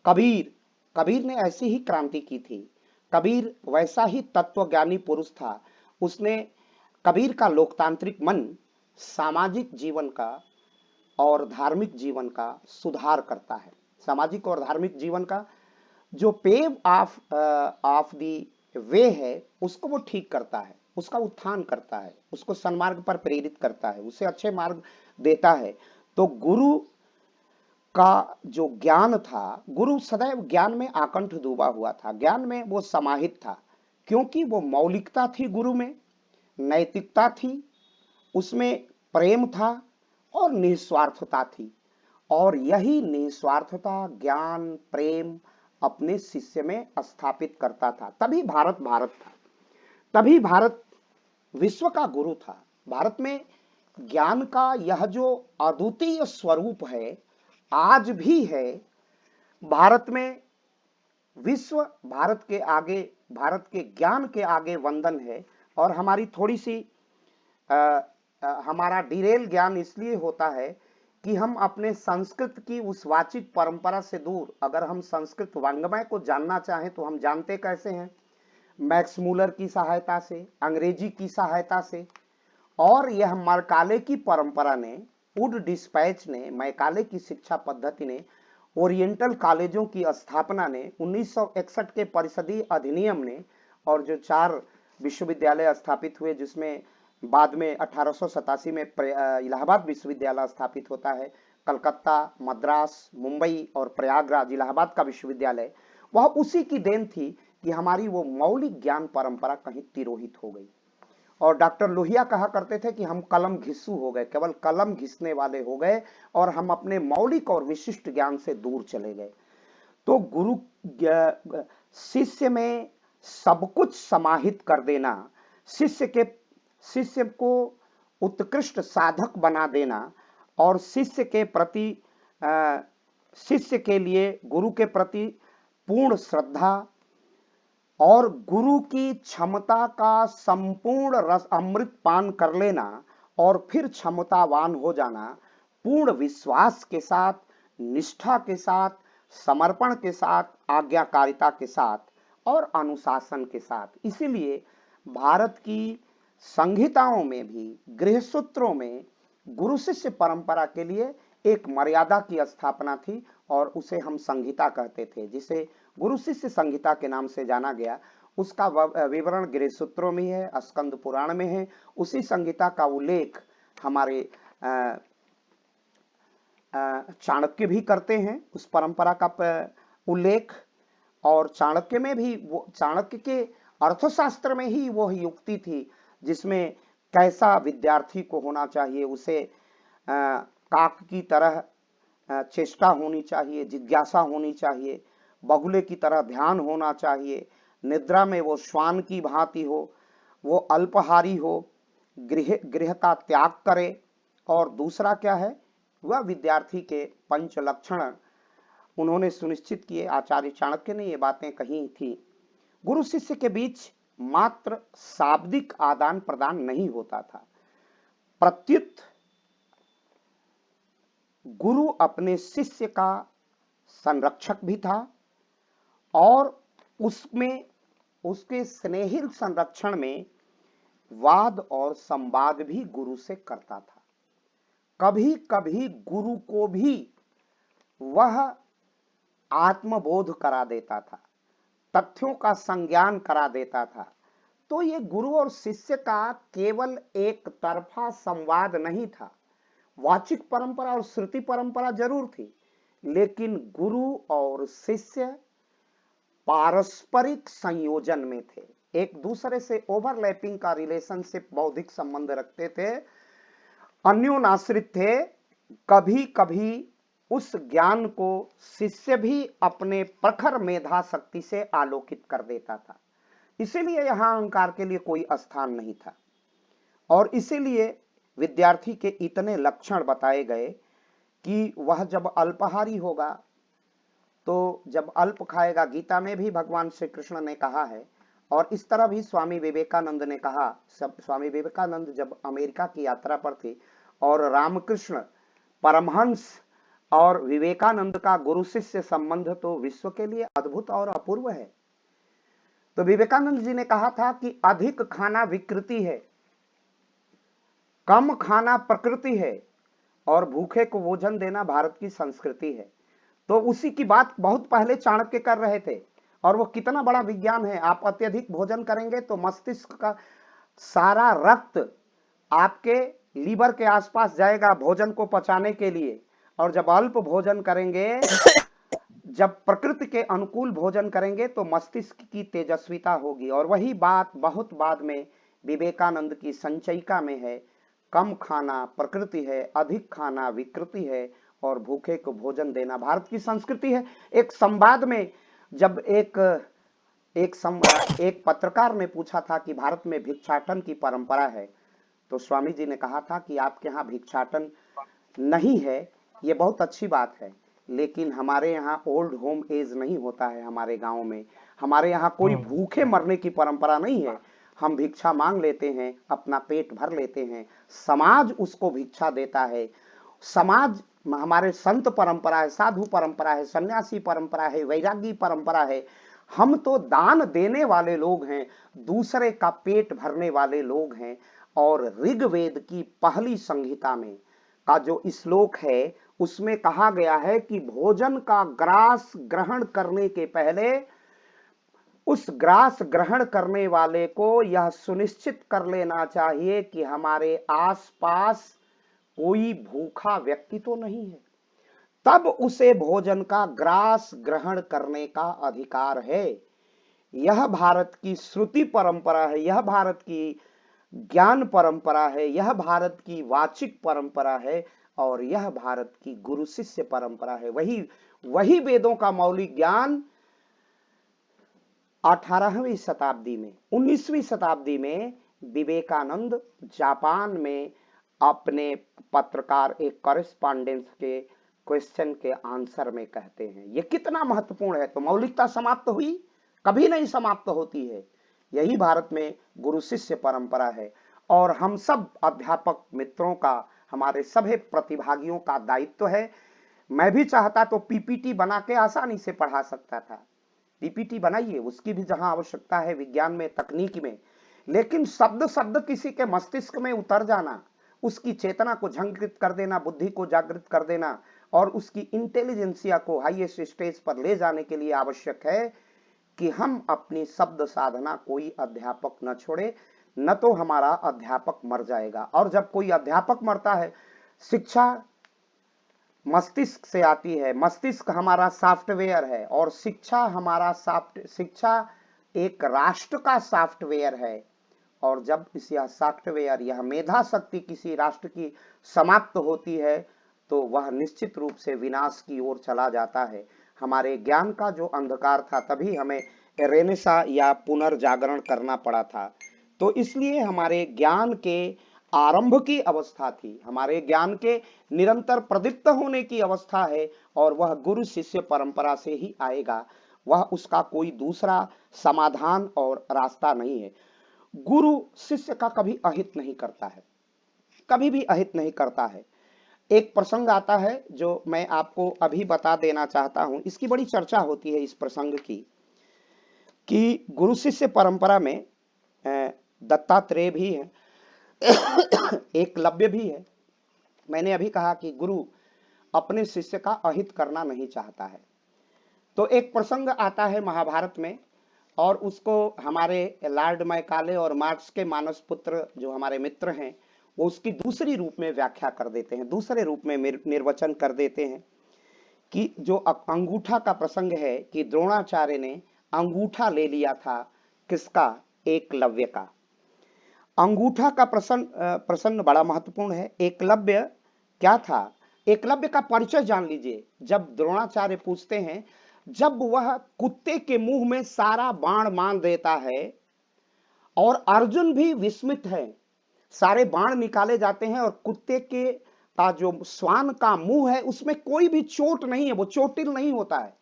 Speaker 1: कबीर ने ऐसी ही क्रांति की थी। कबीर वैसा ही तत्वज्ञानी पुरुष था। कबीर का लोकतांत्रिक मन सामाजिक जीवन का और धार्मिक जीवन का सुधार करता है। सामाजिक और धार्मिक जीवन का जो पेव ऑफ दी वे है, उसको वो ठीक करता है, उसका उत्थान करता है, उसको सन्मार्ग पर प्रेरित करता है, उसे अच्छे मार्ग देता है। तो गुरु का जो ज्ञान था, गुरु सदैव ज्ञान में आकंठ डूबा हुआ था, ज्ञान में वो समाहित था, क्योंकि वो मौलिकता थी गुरु में, नैतिकता थी, उसमें प्रेम था और निस्वार्थता थी। और यही निस्वार्थता, ज्ञान, प्रेम अपने शिष्य में स्थापित करता था। तभी भारत था, तभी भारत विश्व का गुरु था। भारत में ज्ञान का यह जो अद्वितीय स्वरूप है, आज भी है। भारत में विश्व भारत के आगे, भारत के ज्ञान के आगे वंदन है। और हमारी थोड़ी सी हमारा डिरेल ज्ञान इसलिए होता है कि हम अपने संस्कृत की उस वाचिक परंपरा से दूर, अगर हम संस्कृत वांग्मय को जानना चाहें तो हम जानते कैसे हैं? मैक्स मूलर की सहायता से, अंग्रेजी की सहायता से। और यह मैकाले की परंपरा ने, वुड डिस्पैच ने, मैकाले की शिक्षा पद्धति ने, ओरिएंटल कॉलेजों की स्थापना ने, 1961 के परिषदीय अधिनियम ने, और जो 4 विश्वविद्यालय स्थापित हुए, जिसमें बाद में 1887 में इलाहाबाद विश्वविद्यालय स्थापित होता है। कलकत्ता, मद्रास, मुंबई और प्रयागराज इलाहाबाद का विश्वविद्यालय, वह उसी की देन थी कि हमारी वो मौलिक ज्ञान परंपरा कहीं तिरोहित हो गई। और डॉक्टर लोहिया कहा करते थे कि हम कलम घिस्सू हो गए, केवल कलम घिसने वाले हो गए और हम अपने मौलिक और विशिष्ट ज्ञान से दूर चले गए। तो गुरु शिष्य में सब कुछ समाहित कर देना, शिष्य को उत्कृष्ट साधक बना देना और शिष्य के लिए गुरु के प्रति पूर्ण श्रद्धा और गुरु की क्षमता का संपूर्ण रस अमृत पान कर लेना और फिर क्षमतावान हो जाना, पूर्ण विश्वास के साथ, निष्ठा के साथ, समर्पण के साथ, आज्ञाकारिता के साथ और अनुशासन के साथ। इसीलिए भारत की संहिताओं में भी, गृह सूत्रों में गुरु शिष्य परंपरा के लिए एक मर्यादा की स्थापना थी और उसे हम संहिता कहते थे, जिसे गुरु शिष्य संहिता के नाम से जाना गया। उसका विवरण गृह सूत्रों में है, स्कंद पुराण में है। उसी संहिता का उल्लेख हमारे चाणक्य भी करते हैं, उस परंपरा का उल्लेख। और चाणक्य में भी, वो चाणक्य के अर्थशास्त्र में ही वो युक्ति थी जिसमें कैसा विद्यार्थी को होना चाहिए, उसे काक की तरह चेष्टा होनी चाहिए, जिज्ञासा होनी चाहिए, बगुले की तरह ध्यान होना चाहिए, निद्रा में वो श्वान की भांति हो, वो अल्पहारी हो, गृह का त्याग करे। और दूसरा क्या है, वह विद्यार्थी के पंच लक्षण उन्होंने सुनिश्चित किए। आचार्य चाणक्य ने ये बातें कही थी। गुरु शिष्य के बीच मात्र शाब्दिक आदान प्रदान नहीं होता था, प्रत्युत गुरु अपने शिष्य का संरक्षक भी था और उसमें, उसके स्नेहिल संरक्षण में वाद और संवाद भी गुरु से करता था। कभी कभी गुरु को भी वह आत्मबोध करा देता था, तथ्यों का संज्ञान करा देता था। तो ये गुरु और शिष्य का केवल एक तरफा संवाद नहीं था। वाचिक परंपरा और श्रुति परंपरा जरूर थी, लेकिन गुरु और शिष्य पारस्परिक संयोजन में थे, एक दूसरे से ओवरलैपिंग का रिलेशनशिप, बौद्धिक संबंध रखते थे, अन्योनाश्रित थे। कभी कभी उस ज्ञान को शिष्य भी अपने प्रखर मेधा शक्ति से आलोकित कर देता था। इसीलिए यहां अहंकार के लिए कोई स्थान नहीं था। और इसीलिए विद्यार्थी के इतने लक्षण बताए गए कि वह जब अल्पाहारी होगा, तो जब अल्प खाएगा, गीता में भी भगवान श्री कृष्ण ने कहा है और इस तरह भी स्वामी विवेकानंद ने कहा। स्वामी विवेकानंद जब अमेरिका की यात्रा पर थे और रामकृष्ण परमहंस और विवेकानंद का गुरु शिष्य संबंध तो विश्व के लिए अद्भुत और अपूर्व है। तो विवेकानंद जी ने कहा था कि अधिक खाना विकृति है, कम खाना प्रकृति है और भूखे को भोजन देना भारत की संस्कृति है। तो उसी की बात बहुत पहले चाणक्य कर रहे थे और वो कितना बड़ा विज्ञान है। आप अत्यधिक भोजन करेंगे तो मस्तिष्क का सारा रक्त आपके लीवर के आसपास जाएगा भोजन को पचाने के लिए, और जब अल्प भोजन करेंगे, जब प्रकृति के अनुकूल भोजन करेंगे तो मस्तिष्क की तेजस्विता होगी। और वही बात बहुत बाद में विवेकानंद की संचयिका में है, कम खाना प्रकृति है, अधिक खाना विकृति है और भूखे को भोजन देना भारत की संस्कृति है। एक संवाद में जब एक पत्रकार ने पूछा था कि भारत में भिक्षाटन की परंपरा है, तो स्वामी जी ने कहा था कि आपके यहाँ भिक्षाटन नहीं है, ये बहुत अच्छी बात है, लेकिन हमारे यहाँ ओल्ड होम एज नहीं होता है। हमारे गांव में, हमारे यहाँ कोई भूखे मरने की परंपरा नहीं है। हम भिक्षा मांग लेते हैं, अपना पेट भर लेते हैं, समाज उसको भिक्षा देता है। समाज, हमारे संत परंपरा है, साधु परंपरा है, सन्यासी परंपरा है, वैरागी परंपरा है। हम तो दान देने वाले लोग हैं, दूसरे का पेट भरने वाले लोग हैं। और ऋग्वेद की पहली संहिता में का जो श्लोक है उसमें कहा गया है कि भोजन का ग्रास ग्रहण करने के पहले उस ग्रास ग्रहण करने वाले को यह सुनिश्चित कर लेना चाहिए कि हमारे आसपास कोई भूखा व्यक्ति तो नहीं है, तब उसे भोजन का ग्रास ग्रहण करने का अधिकार है। यह भारत की श्रुति परंपरा है, यह भारत की ज्ञान परंपरा है, यह भारत की वाचिक परंपरा है और यह भारत की गुरु शिष्य परंपरा है। वही वेदों का मौलिक ज्ञान 18वीं शताब्दी में, 19वीं शताब्दी में विवेकानंद जापान में अपने पत्रकार एक कॉरेस्पॉन्डेंस के क्वेश्चन के आंसर में कहते हैं। यह कितना महत्वपूर्ण है। तो मौलिकता समाप्त हुई? कभी नहीं समाप्त होती है। यही भारत में गुरु शिष्य परंपरा है और हम सब अध्यापक मित्रों का, हमारे सभी प्रतिभागियों का दायित्व है। मैं भी चाहता तो पीपीटी बना के आसानी से पढ़ा सकता था। पीपीटी बनाइए, उसकी भी जहां आवश्यकता है विज्ञान में, तकनीक में, लेकिन शब्द शब्द किसी के मस्तिष्क में उतर जाना, उसकी चेतना को झंकृत कर देना, बुद्धि को जागृत कर देना और उसकी इंटेलिजेंसिया को हाईएस्ट स्टेज पर ले जाने के लिए आवश्यक है कि हम अपनी शब्द साधना कोई अध्यापक न छोड़े, न तो हमारा अध्यापक मर जाएगा। और जब कोई अध्यापक मरता है, शिक्षा मस्तिष्क से आती है, मस्तिष्क हमारा सॉफ्टवेयर है और शिक्षा एक राष्ट्र का सॉफ्टवेयर है। और जब यह सॉफ्टवेयर, यह मेधा शक्ति किसी राष्ट्र की समाप्त होती है तो वह निश्चित रूप से विनाश की ओर चला जाता है। हमारे ज्ञान का जो अंधकार था, तभी हमें रेनेसा या पुनर्जागरण करना पड़ा था। तो इसलिए हमारे ज्ञान के आरंभ की अवस्था थी, हमारे ज्ञान के निरंतर प्रदीप्त होने की अवस्था है और वह गुरु शिष्य परंपरा से ही आएगा। वह उसका कोई दूसरा समाधान और रास्ता नहीं है। गुरु शिष्य का कभी अहित नहीं करता है, कभी भी अहित नहीं करता है। एक प्रसंग आता है जो मैं आपको अभी बता देना चाहता हूं। इसकी बड़ी चर्चा होती है इस प्रसंग की, कि गुरु शिष्य परंपरा में दत्तात्रेय भी है, एकलव्य भी है। मैंने अभी कहा कि गुरु अपने शिष्य का अहित करना नहीं चाहता है। तो एक प्रसंग आता है महाभारत में और उसको हमारे लॉर्ड मैकाले और मार्क्स के मानस पुत्र जो हमारे मित्र हैं, वो उसकी दूसरी रूप में व्याख्या कर देते हैं, दूसरे रूप में निर्वचन कर देते हैं कि जो अंगूठा का प्रसंग है कि द्रोणाचार्य ने अंगूठा ले लिया था किसका? एकलव्य का। अंगूठा का प्रसन्न बड़ा महत्वपूर्ण है। एकलव्य क्या था? एकलव्य का परिचय जान लीजिए। जब द्रोणाचार्य पूछते हैं, जब वह कुत्ते के मुंह में सारा बाण मार देता है और अर्जुन भी विस्मित है, सारे बाण निकाले जाते हैं और कुत्ते के का जो श्वान का मुंह है उसमें कोई भी चोट नहीं है, वो चोटिल नहीं होता है।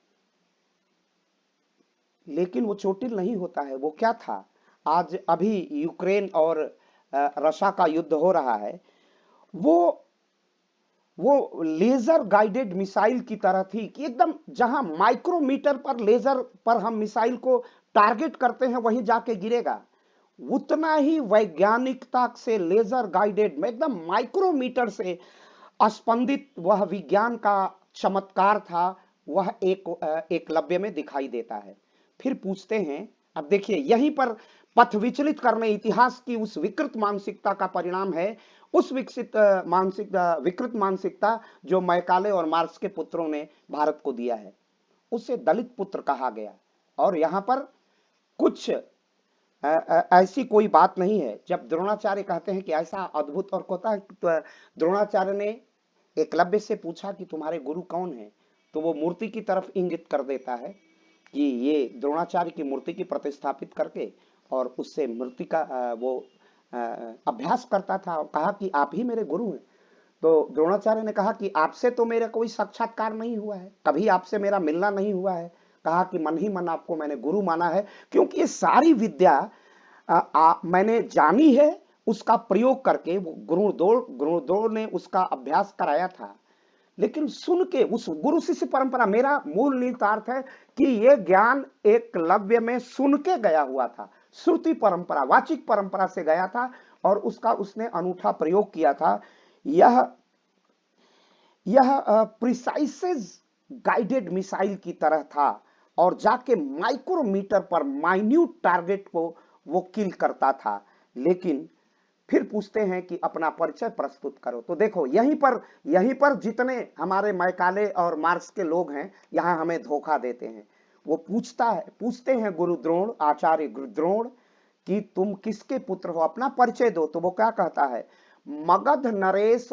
Speaker 1: लेकिन वो चोटिल नहीं होता है, वो क्या था? आज अभी यूक्रेन और रशिया का युद्ध हो रहा है, वो लेजर गाइडेड मिसाइल की तरह थी कि एकदम जहां माइक्रोमीटर पर लेजर पर हम मिसाइल को टारगेट करते हैं वहीं जाके गिरेगा, उतना ही वैज्ञानिकता से लेजर गाइडेड में एकदम माइक्रोमीटर से स्पंदित वह विज्ञान का चमत्कार था। वह एकलव्य में दिखाई देता है। फिर पूछते हैं, अब देखिए यहीं पर पथ विचलित करने, इतिहास की उस विकृत मानसिकता का परिणाम है, उस विकृत मानसिकता जो मैकाले और मार्क्स के पुत्रों ने भारत को दिया है, उसे दलित पुत्र कहा गया। और यहां पर कुछ ऐसी कोई बात नहीं है। जब द्रोणाचार्य कहते हैं कि ऐसा अद्भुत और होता है, तो द्रोणाचार्य ने एकलव्य से पूछा कि तुम्हारे गुरु कौन है, तो वो मूर्ति की तरफ इंगित कर देता है कि ये द्रोणाचार्य की मूर्ति की प्रतिस्थापित करके और उससे मूर्ति का वो अभ्यास करता था और कहा कि आप ही मेरे गुरु हैं। तो द्रोणाचार्य ने कहा कि आपसे तो मेरा कोई साक्षात्कार नहीं हुआ है, कभी आपसे मेरा मिलना नहीं हुआ है। कहा कि मन ही मन आपको मैंने गुरु माना है, क्योंकि ये सारी विद्या मैंने जानी है, उसका प्रयोग करके वो गुरुद्रोण ने उसका अभ्यास कराया था। लेकिन सुन के उस गुरु शिष्य परंपरा, मेरा मूल निहितार्थ है कि ये ज्ञान एकलव्य में सुन के गया हुआ था, श्रुति परंपरा, वाचिक परंपरा से गया था और उसका उसने अनूठा प्रयोग किया था। यह प्रिसाइज गाइडेड मिसाइल की तरह था और जाके माइक्रोमीटर पर माइन्यूट टारगेट को वो किल करता था। लेकिन फिर पूछते हैं कि अपना परिचय प्रस्तुत करो। तो देखो यहीं पर जितने हमारे मैकाले और मार्क्स के लोग हैं यहाँ हमें धोखा देते हैं। वो पूछते हैं गुरु द्रोण, आचार्य गुरु द्रोण कि तुम किसके पुत्र हो, अपना परिचय दो। तो वो क्या कहता है, मगध नरेश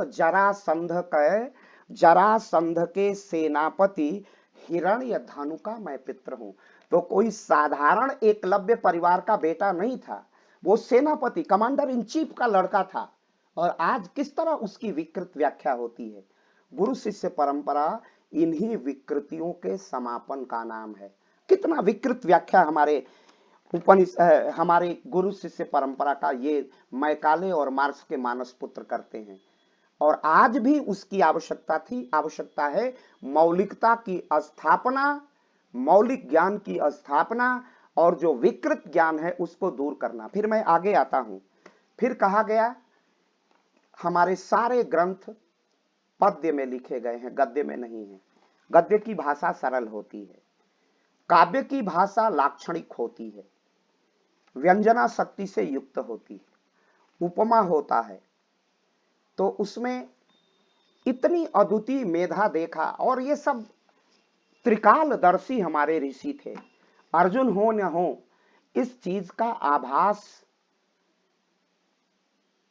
Speaker 1: जरासंध के सेनापति हिरण्य धनु का मैं पुत्र हूं। तो कोई साधारण एकलव्य परिवार का बेटा नहीं था, वो सेनापति कमांडर इन चीफ का लड़का था। और आज किस तरह उसकी विकृत व्याख्या होती है। गुरु शिष्य परंपरा इन्हीं विकृतियों के समापन का नाम है। कितना विकृत व्याख्या हमारे गुरु शिष्य परंपरा का ये मैकाले और मार्क्स के मानस पुत्र करते हैं। और आज भी उसकी आवश्यकता है मौलिकता की स्थापना, मौलिक ज्ञान की स्थापना, और जो विकृत ज्ञान है उसको दूर करना। फिर मैं आगे आता हूं। फिर कहा गया हमारे सारे ग्रंथ पद्य में लिखे गए हैं, गद्य में नहीं है। गद्य की भाषा सरल होती है, काव्य की भाषा लाक्षणिक होती है, व्यंजना शक्ति से युक्त होती है, उपमा होता है। तो उसमें इतनी अद्वितीय मेधा देखा। और ये सब त्रिकालदर्शी हमारे ऋषि थे। अर्जुन हो न हो, इस चीज का आभास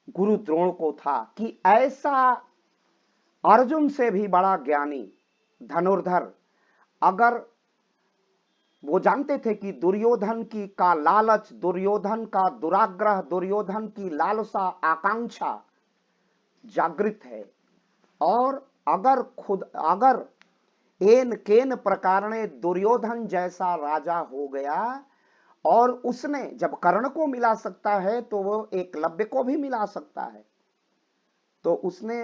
Speaker 1: गुरु द्रोण को था कि ऐसा अर्जुन से भी बड़ा ज्ञानी धनुर्धर, अगर वो जानते थे कि दुर्योधन की का लालच, दुर्योधन का दुराग्रह, दुर्योधन की लालसा, आकांक्षा जागृत है। और अगर एन केन प्रकारणे दुर्योधन जैसा राजा हो गया, और उसने जब कर्ण को मिला सकता है तो वो एकलव्य को भी मिला सकता है। तो उसने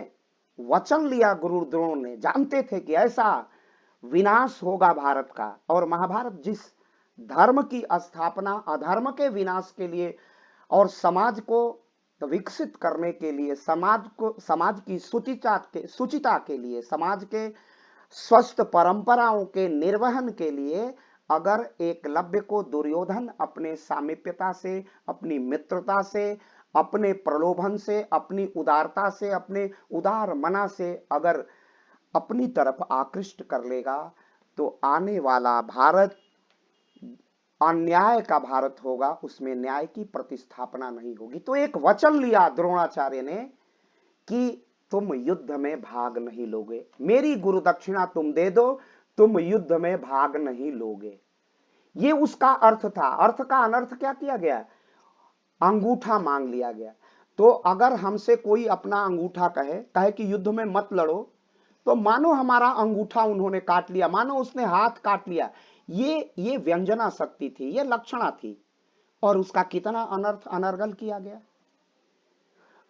Speaker 1: वचन लिया, गुरु द्रोण ने, जानते थे कि ऐसा विनाश होगा भारत का। और महाभारत जिस धर्म की स्थापना अधर्म के विनाश के लिए और समाज को विकसित करने के लिए, समाज की शुचिता के लिए, समाज के स्वस्थ परंपराओं के निर्वहन के लिए, अगर एकलव्य को दुर्योधन अपने सामीप्यता से, अपनी मित्रता से, अपने प्रलोभन से, अपनी उदारता से, अपने उदार मना से अगर अपनी तरफ आकृष्ट कर लेगा, तो आने वाला भारत अन्याय का भारत होगा, उसमें न्याय की प्रतिस्थापना नहीं होगी। तो एक वचन लिया द्रोणाचार्य ने कि तुम युद्ध में भाग नहीं लोगे, मेरी गुरु दक्षिणा तुम दे दो, तुम युद्ध में भाग नहीं लोगे। ये उसका अर्थ था। अर्थ का अनर्थ क्या किया गया, अंगूठा मांग लिया गया। तो अगर हमसे कोई अपना अंगूठा कहे कि युद्ध में मत लड़ो, तो मानो हमारा अंगूठा उन्होंने काट लिया, मानो उसने हाथ काट लिया। ये व्यंजना शक्ति थी, ये लक्षणा थी। और उसका कितना अनर्थ अनर्गल किया गया।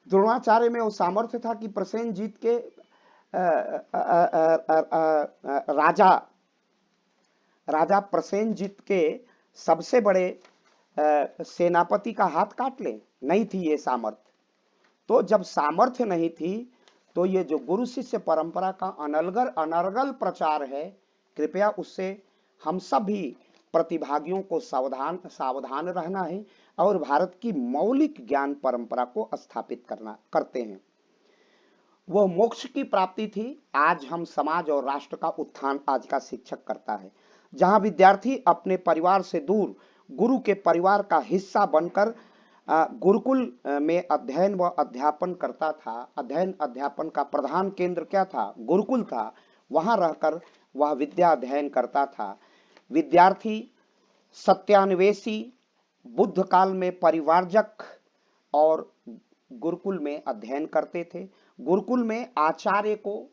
Speaker 1: द्रोणाचार्य में वो सामर्थ्य था कि प्रसेनजीत के राजा प्रसेनजीत के सबसे बड़े सेनापति का हाथ काट ले, नहीं थी ये सामर्थ्य। तो जब सामर्थ्य नहीं थी, तो ये जो गुरु शिष्य परंपरा का अनर्गल प्रचार है, कृपया उससे हम सभी प्रतिभागियों को सावधान रहना है और भारत की मौलिक ज्ञान परंपरा को स्थापित करते हैं। वह मोक्ष की प्राप्ति थी। आज हम समाज और राष्ट्र का उत्थान आज का शिक्षक करता है। जहां विद्यार्थी अपने परिवार से दूर गुरु के परिवार का हिस्सा बनकर गुरुकुल में अध्ययन व अध्यापन करता था। अध्ययन अध्यापन का प्रधान केंद्र क्या था, गुरुकुल था। वहां रहकर वह विद्या अध्ययन करता था। विद्यार्थी सत्यान्वेषी, बुद्ध काल में परिवारजक और गुरुकुल में अध्ययन करते थे। गुरुकुल में आचार्य को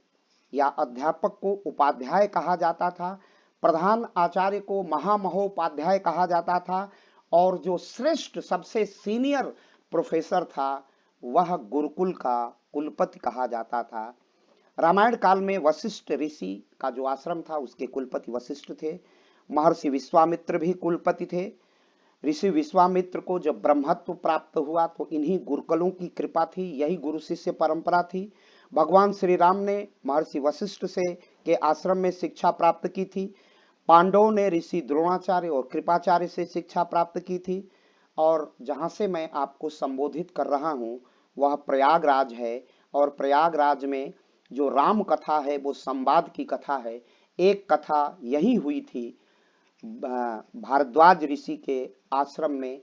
Speaker 1: या अध्यापक को उपाध्याय कहा जाता था, प्रधान आचार्य को महामहोपाध्याय कहा जाता था, और जो श्रेष्ठ सबसे सीनियर प्रोफेसर था वह गुरुकुल का कुलपति कहा जाता था। रामायण काल में वशिष्ठ ऋषि का जो आश्रम था उसके कुलपति वशिष्ठ थे। महर्षि विश्वामित्र भी कुलपति थे। ऋषि विश्वामित्र को जब ब्रह्मत्व प्राप्त हुआ तो इन्हीं गुरुकुलों की कृपा थी, यही गुरु शिष्य परंपरा थी। भगवान श्री राम ने महर्षि वशिष्ठ से के आश्रम में शिक्षा प्राप्त की थी। पांडवों ने ऋषि द्रोणाचार्य और कृपाचार्य से शिक्षा प्राप्त की थी। और जहां से मैं आपको संबोधित कर रहा हूं वह प्रयागराज है, और प्रयागराज में जो राम कथा है वो संवाद की कथा है। एक कथा यही हुई थी भारद्वाज ऋषि के आश्रम में,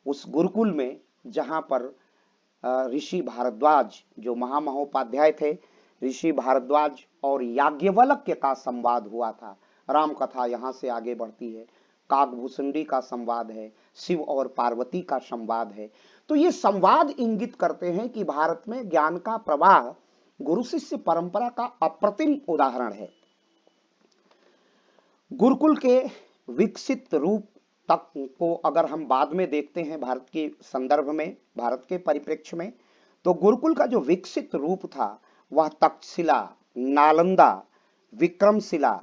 Speaker 1: उस गुरुकुल में, जहां पर ऋषि भारद्वाज जो महामहोपाध्याय थे, ऋषि भारद्वाज और याज्ञवल्क्य का संवाद हुआ था। राम कथा यहाँ से आगे बढ़ती है, काकभूषुंडी का संवाद है, शिव और पार्वती का संवाद है। तो ये संवाद इंगित करते हैं कि भारत में ज्ञान का प्रवाह गुरु शिष्य परंपरा का अप्रतिम उदाहरण है। गुरुकुल के विकसित रूप तक को अगर हम बाद में देखते हैं भारत के संदर्भ में, भारत के परिप्रेक्ष्य में, तो गुरुकुल का जो विकसित रूप था वह तक्षशिला, नालंदा, विक्रमशिला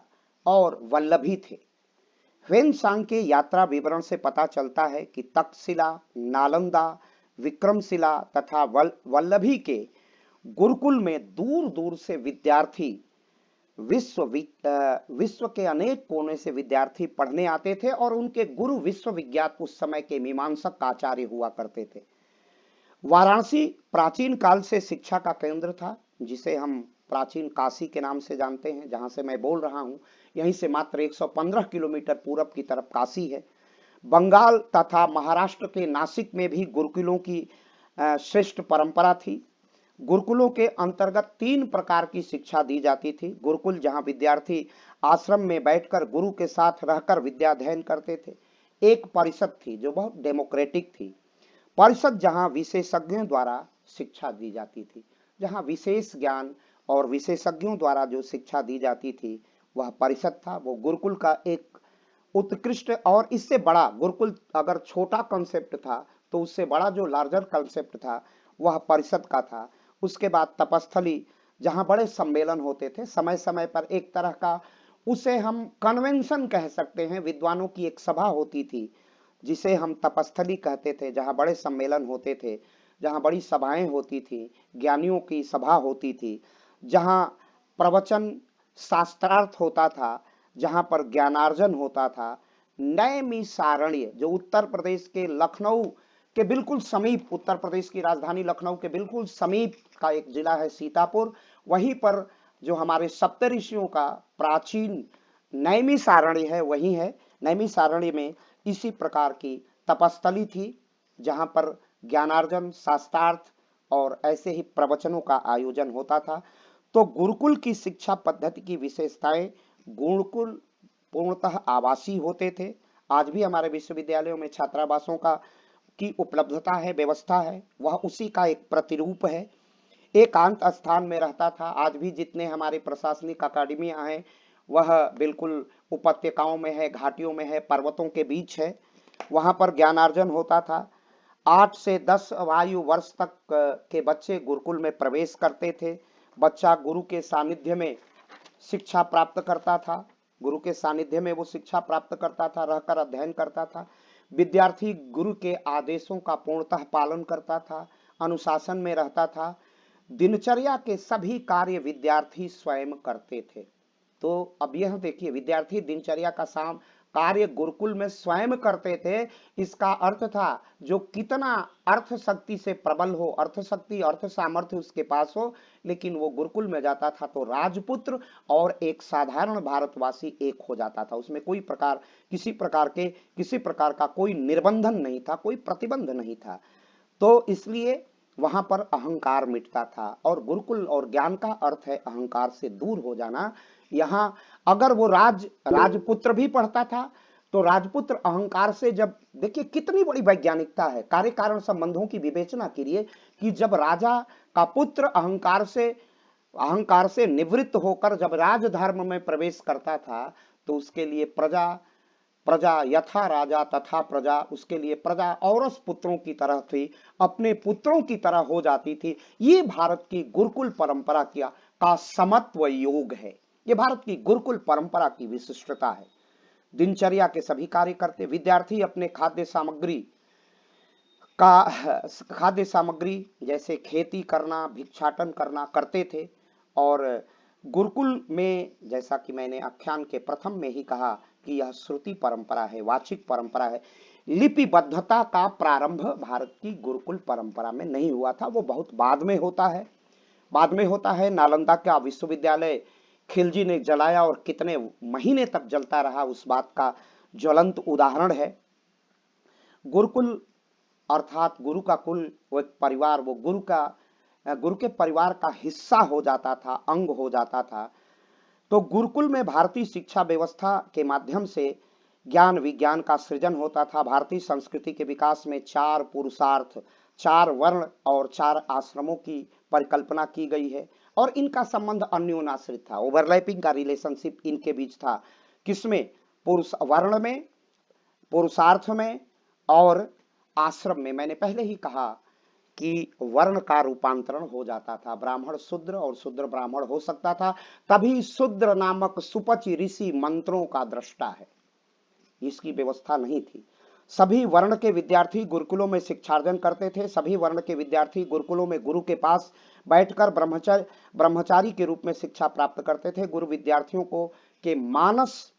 Speaker 1: और वल्लभी थे। ह्वेन-सांग के यात्रा विवरण से पता चलता है कि तक्षशिला, नालंदा, विक्रमशिला तथा वल्लभी के गुरुकुल में दूर दूर से विद्यार्थी, विश्व के अनेक कोने से विद्यार्थी पढ़ने आते थे और उनके गुरु विश्वविख्यात उस समय के मीमांसक आचार्य हुआ करते थे। वाराणसी प्राचीन काल से शिक्षा का केंद्र था, जिसे हम प्राचीन काशी के नाम से जानते हैं। जहां से मैं बोल रहा हूं यहीं से मात्र 115 किलोमीटर पूरब की तरफ काशी है। बंगाल तथा महाराष्ट्र के नासिक में भी गुरुकुलों की श्रेष्ठ परंपरा थी। गुरुकुलों के अंतर्गत 3 प्रकार की शिक्षा दी जाती थी। गुरुकुल जहां विद्यार्थी आश्रम में बैठकर गुरु के साथ रहकर विद्या अध्ययन करते थे। एक परिषद थी जो बहुत डेमोक्रेटिक थी। परिषद जहां विशेषज्ञों द्वारा शिक्षा दी जाती थी, जहां विशेष ज्ञान और विशेषज्ञों द्वारा जो शिक्षा दी जाती थी वह परिषद था। वो गुरुकुल का एक उत्कृष्ट, और इससे बड़ा गुरुकुल अगर छोटा कॉन्सेप्ट था तो उससे बड़ा जो लार्जर कॉन्सेप्ट था वह परिषद का था। उसके बाद तपस्थली, जहां बड़े सम्मेलन होते थे समय समय पर, एक तरह का उसे हम कन्वेंशन कह सकते हैं, विद्वानों की एक सभा होती थी जिसे हम तपस्थली कहते थे, जहां बड़े सम्मेलन होते थे, जहां बड़ी सभाएं होती थी, ज्ञानियों की सभा होती थी, जहां प्रवचन शास्त्रार्थ होता था, जहां पर ज्ञानार्जन होता था। नैमिषारण्य जो उत्तर प्रदेश के लखनऊ के बिल्कुल समीप, उत्तर प्रदेश की राजधानी लखनऊ के बिल्कुल समीप का एक जिला है सीतापुर, वहीं पर जो हमारे सप्तऋषियों का प्राचीन नैमिषारण्य है वही है। नैमिषारण्य में इसी प्रकार की तपस्थली थी जहां पर ज्ञानार्जन, शास्त्रार्थ और ऐसे ही प्रवचनों का आयोजन होता था। तो गुरुकुल की शिक्षा पद्धति की विशेषताएं, गुरुकुल पूर्णतः आवासीय होते थे। आज भी हमारे विश्वविद्यालयों में छात्रावासों का की उपलब्धता है, व्यवस्था है, वह उसी का एक प्रतिरूप है। एकांत स्थान में रहता था। आज भी जितने हमारे प्रशासनिक अकादमियां हैं वह बिल्कुल उपत्यकाओं में है, घाटियों में है, पर्वतों के बीच है। वहां पर ज्ञानार्जन होता था। 8 से 10 आयु वर्ष तक के बच्चे गुरुकुल में प्रवेश करते थे। बच्चा गुरु के सानिध्य में शिक्षा प्राप्त करता था, गुरु के सानिध्य में वो शिक्षा प्राप्त करता था, रहकर अध्ययन करता था। विद्यार्थी गुरु के आदेशों का पूर्णतः पालन करता था, अनुशासन में रहता था। दिनचर्या के सभी कार्य विद्यार्थी स्वयं करते थे। तो अब यह देखिए, विद्यार्थी दिनचर्या का कार्य गुरुकुल में स्वयं करते थे। इसका अर्थ था जो कितना अर्थ शक्ति से प्रबल हो, अर्थ शक्ति, अर्थ सामर्थ्य उसके पास हो, लेकिन वो गुरुकुल में जाता था तो राजपुत्र और एक साधारण भारतवासी एक हो जाता था। उसमें कोई प्रकार किसी प्रकार का कोई निर्बंधन नहीं था, कोई प्रतिबंध नहीं था। तो इसलिए वहां पर अहंकार मिटता था, और गुरुकुल और ज्ञान का अर्थ है अहंकार से दूर हो जाना। यहाँ अगर वो राजपुत्र भी पढ़ता था तो राजपुत्र अहंकार से, जब देखिए कितनी बड़ी वैज्ञानिकता है, कार्य कारण संबंधों की विवेचना कीजिए कि जब राजा का पुत्र अहंकार से निवृत्त होकर जब राजधर्म में प्रवेश करता था तो उसके लिए प्रजा यथा राजा तथा प्रजा, उसके लिए प्रजा औरस पुत्रों की तरह थी, अपने पुत्रों की तरह हो जाती थी। ये भारत की गुरुकुल परंपरा का समत्व योग है। ये भारत की गुरुकुल परंपरा की विशिष्टता है। दिनचर्या के सभी कार्य करते, विद्यार्थी अपने खाद्य सामग्री जैसे खेती करना, भिक्षाटन करना करते थे, और गुरुकुल में जैसा कि मैंने आख्यान के प्रथम में ही कहा कि यह श्रुति परंपरा है, वाचिक परंपरा है। लिपिबद्धता का प्रारंभ भारत की गुरुकुल परंपरा में नहीं हुआ था, वो बहुत बाद में होता है। बाद में होता है। नालंदा का विश्वविद्यालय खिलजी ने जलाया और कितने महीने तक जलता रहा, उस बात का ज्वलंत उदाहरण है। गुरुकुल अर्थात गुरु का कुल, वो एक परिवार, वो गुरु के परिवार का हिस्सा हो जाता था, अंग हो जाता था। तो गुरुकुल में भारतीय शिक्षा व्यवस्था के माध्यम से ज्ञान विज्ञान का सृजन होता था। भारतीय संस्कृति के विकास में 4 पुरुषार्थ, 4 वर्ण और 4 आश्रमों की परिकल्पना की गई है और इनका संबंध अन्योनाश्रित था, ओवरलैपिंग का रिलेशनशिप इनके बीच था। किसमें? पुरुष वर्ण में, पुरुषार्थ में और आश्रम में। मैंने पहले ही कहा कि वर्ण का रूपांतरण हो जाता था, ब्राह्मण शूद्र और शूद्र ब्राह्मण हो सकता था। तभी शूद्र नामक सुपच ऋषि मंत्रों का दृष्टा है, इसकी व्यवस्था नहीं थी। सभी वर्ण के विद्यार्थी गुरुकुलों में शिक्षार्जन करते थे। सभी वर्ण के विद्यार्थी गुरुकुलों में गुरु के पास बैठकर ब्रह्मचारी के रूप में शिक्षा प्राप्त करते थे। गुरु विद्यार्थियों को के मानस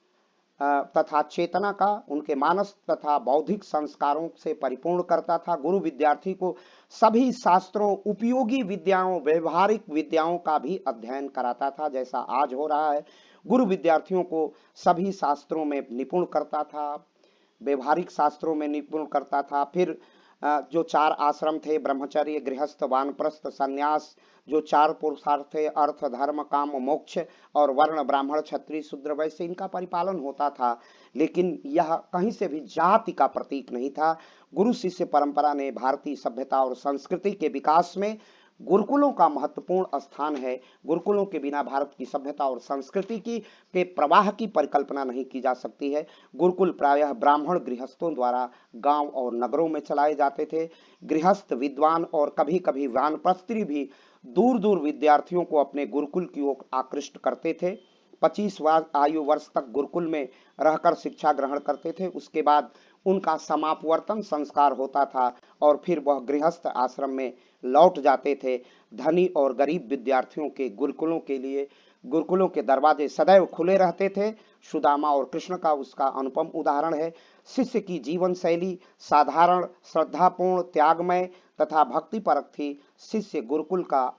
Speaker 1: तथा चेतना का, उनके मानस तथा बौद्धिक संस्कारों से परिपूर्ण करता था। गुरु विद्यार्थी को सभी शास्त्रों, उपयोगी विद्याओं, व्यवहारिक विद्याओं का भी अध्ययन कराता था, जैसा आज हो रहा है। गुरु विद्यार्थियों को सभी शास्त्रों में निपुण करता था, व्यवहारिक शास्त्रों में निपुण करता था। फिर जो 4 आश्रम थे, ब्रह्मचर्य, गृहस्थ, वानप्रस्थ, संन्यास, जो 4 पुरुषार्थ थे, अर्थ, धर्म, काम, मोक्ष, और वर्ण, ब्राह्मण, क्षत्रिय, शूद्र, वैश्य, इनका परिपालन होता था। लेकिन यह कहीं से भी जाति का प्रतीक नहीं था। गुरु शिष्य परंपरा ने भारतीय सभ्यता और संस्कृति के विकास में गुरुकुलों का महत्वपूर्ण स्थान है। गुरुकुलों के बिना भारत की सभ्यता और संस्कृति के प्रवाह की परिकल्पना नहीं की जा सकती है। गुरुकुल प्रायः ब्राह्मण गृहस्थों द्वारा गांव और नगरों में चलाए जाते थे। गृहस्थ, विद्वान और कभी कभी वानप्रस्थी भी दूर दूर विद्यार्थियों को अपने गुरुकुल की ओर आकृष्ट करते थे। 25 आयु वर्ष तक गुरुकुल में रहकर शिक्षा ग्रहण करते थे। उसके बाद उनका समापवर्तन संस्कार होता था और फिर वह गृहस्थ आश्रम में लौट जाते थे। धनी और गरीब विद्यार्थियों के गुरुकुलों के लिए गुरुकुलों के दरवाजे सदैव खुले रहते थे। सुदामा और कृष्ण का उसका अनुपम उदाहरण है। शिष्य की जीवन शैली साधारण, श्रद्धापूर्ण, त्यागमय तथा भक्तिपरक थी। शिष्य गुरुकुल का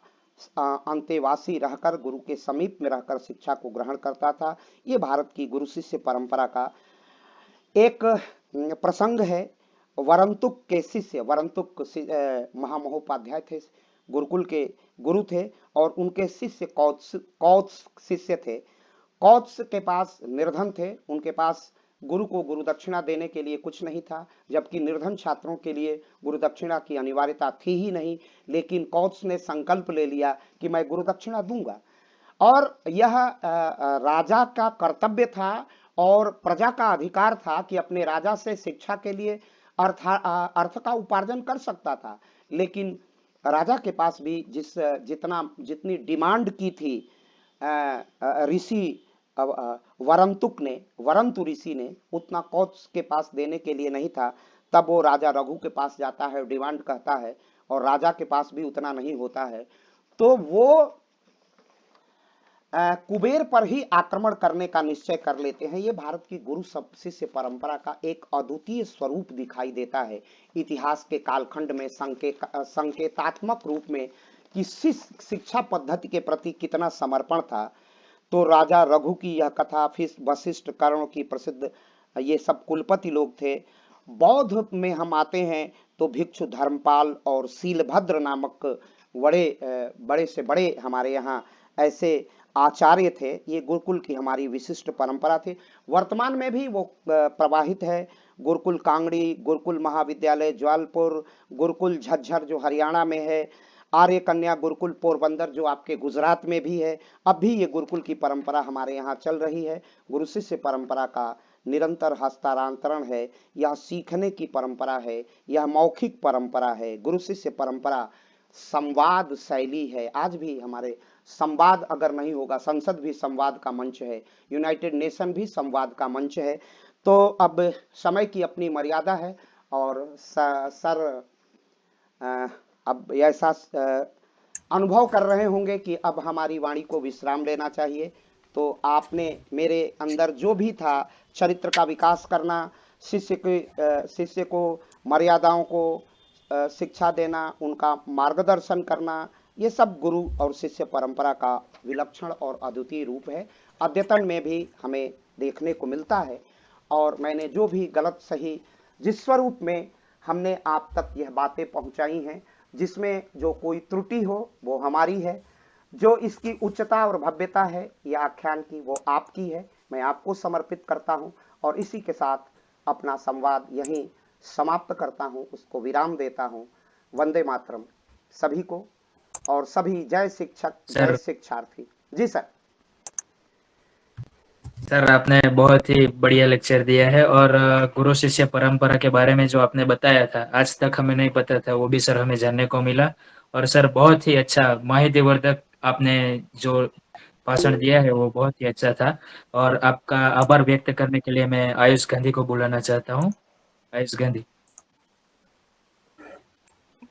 Speaker 1: अंतेवासी रहकर, गुरु के समीप में रहकर शिक्षा को ग्रहण करता था। ये भारत की गुरु शिष्य परंपरा का एक प्रसंग है। वरंतुक के शिष्य, वरंतुक महामहोपाध्याय थे, गुरुकुल के गुरु थे और उनके शिष्य कौत्स शिष्य थे। कौत्स के पास निर्धन थे, उनके पास गुरु को गुरु दक्षिणा देने के लिए कुछ नहीं था, जबकि निर्धन छात्रों के लिए गुरु दक्षिणा की अनिवार्यता थी ही नहीं। लेकिन कौत्स ने संकल्प ले लिया कि मैं गुरु दक्षिणा दूंगा, और यह राजा का कर्तव्य था और प्रजा का अधिकार था कि अपने राजा से शिक्षा के लिए अर्थ का उपार्जन कर सकता था। लेकिन राजा के पास भी जितनी डिमांड की थी ऋषि वरंतु ऋषि ने, उतना कौत्स के पास देने के लिए नहीं था। तब वो राजा रघु के पास जाता है, डिमांड कहता है, और राजा के पास भी उतना नहीं होता है। तो वो कुबेर पर ही आक्रमण करने का निश्चय कर लेते हैं। ये भारत की गुरु शिष्य परंपरा का एक अद्वितीय स्वरूप दिखाई देता है इतिहास के कालखंड में, संकेतात्मक रूप में कि शिक्षा पद्धति के प्रति कितना समर्पण था। तो राजा रघु की यह कथा, फिर वशिष्ठ, कर्ण की प्रसिद्ध, ये सब कुलपति लोग थे। बौद्ध में हम आते हैं तो भिक्षु धर्मपाल और शीलभद्र नामक बड़े से बड़े हमारे यहाँ ऐसे आचार्य थे। ये गुरुकुल की हमारी विशिष्ट परंपरा थी। वर्तमान में भी वो प्रवाहित है। गुरुकुल कांगड़ी, गुरुकुल महाविद्यालय जबलपुर, गुरुकुल झज्जर जो हरियाणा में है, आर्य कन्या गुरुकुल पोरबंदर जो आपके गुजरात में भी है। अब भी ये गुरुकुल की परंपरा हमारे यहाँ चल रही है। गुरु शिष्य परंपरा का निरंतर हस्तांतरण है। यह सीखने की परंपरा है, यह मौखिक परंपरा है। गुरु शिष्य परंपरा संवाद शैली है। आज भी हमारे संवाद अगर नहीं होगा, संसद भी संवाद का मंच है, यूनाइटेड नेशन भी संवाद का मंच है। तो अब समय की अपनी मर्यादा है और सर अब ऐसा अनुभव कर रहे होंगे कि अब हमारी वाणी को विश्राम लेना चाहिए। तो आपने मेरे अंदर जो भी था, चरित्र का विकास करना, शिष्य को मर्यादाओं को शिक्षा देना, उनका मार्गदर्शन करना, ये सब गुरु और शिष्य परंपरा का विलक्षण और अद्वितीय रूप है। अद्यतन में भी हमें देखने को मिलता है। और मैंने जो भी गलत सही जिस स्वरूप में हमने आप तक यह बातें पहुंचाई हैं, जिसमें जो कोई त्रुटि हो वो हमारी है, जो इसकी उच्चता और भव्यता है यह आख्यान की, वो आपकी है। मैं आपको समर्पित करता हूं और इसी के साथ अपना संवाद यहीं समाप्त करता हूं, उसको विराम देता हूं। वंदे मातरम सभी को, और सभी जय शिक्षक, जय
Speaker 4: सर
Speaker 1: शिक्षार्थी। जी सर।
Speaker 4: सर आपने बहुत ही बढ़िया लेक्चर दिया है, और गुरु शिष्य परंपरा के बारे में जो आपने बताया था आज तक हमें नहीं पता था, वो भी सर हमें जानने को मिला। और सर बहुत ही अच्छा माहितीवर्धक आपने जो भाषण दिया है वो बहुत ही अच्छा था। और आपका आभार व्यक्त करने के लिए मैं आयुष गांधी को बुलाना चाहता हूँ। आयुष गांधी।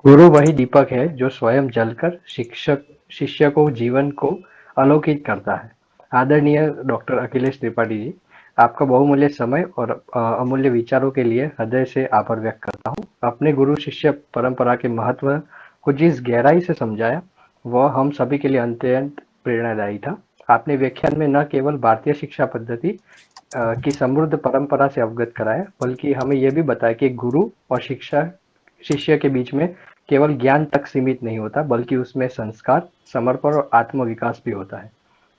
Speaker 3: गुरु वही दीपक है जो स्वयं जलकर शिक्षक शिष्य को जीवन को आलोकित करता है। आदरणीय डॉक्टर अखिलेश त्रिपाठी जी, आपका बहुमूल्य समय और अमूल्य विचारों के लिए हृदय से आभार व्यक्त करता हूँ। अपने गुरु शिष्य परंपरा के महत्व को जिस गहराई से समझाया वह हम सभी के लिए अत्यंत प्रेरणादायी था। आपने व्याख्यान में न केवल भारतीय शिक्षा पद्धति की समृद्ध परंपरा से अवगत कराया, बल्कि हमें यह भी बताया कि गुरु और शिष्य के बीच में केवल ज्ञान तक सीमित नहीं होता, बल्कि उसमें संस्कार, समर्पण और आत्मविकास भी होता है।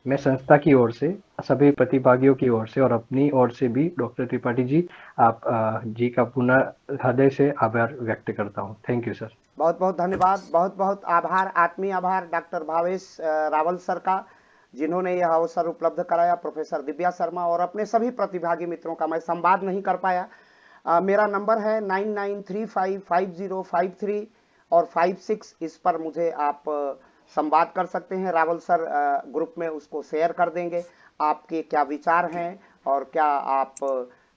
Speaker 3: मैं संस्था की ओर से, सभी प्रतिभागियों की ओर से और अपनी ओर से भी डॉक्टर त्रिपाठी जी आप जी का पुनः हृदय से आभार व्यक्त करता हूँ। Thank you sir.
Speaker 1: बहुत बहुत धन्यवाद, बहुत बहुत आभार, आत्मीय आभार डॉक्टर भावेश रावल सर का, जिन्होंने यह अवसर उपलब्ध कराया, प्रोफेसर दिव्या शर्मा और अपने सभी प्रतिभागी मित्रों का। मैं संवाद नहीं कर पाया। मेरा नंबर है 99355053 और 56, इस पर मुझे आप संवाद कर सकते हैं। रावल सर ग्रुप में उसको शेयर कर देंगे। आपके क्या विचार हैं और क्या आप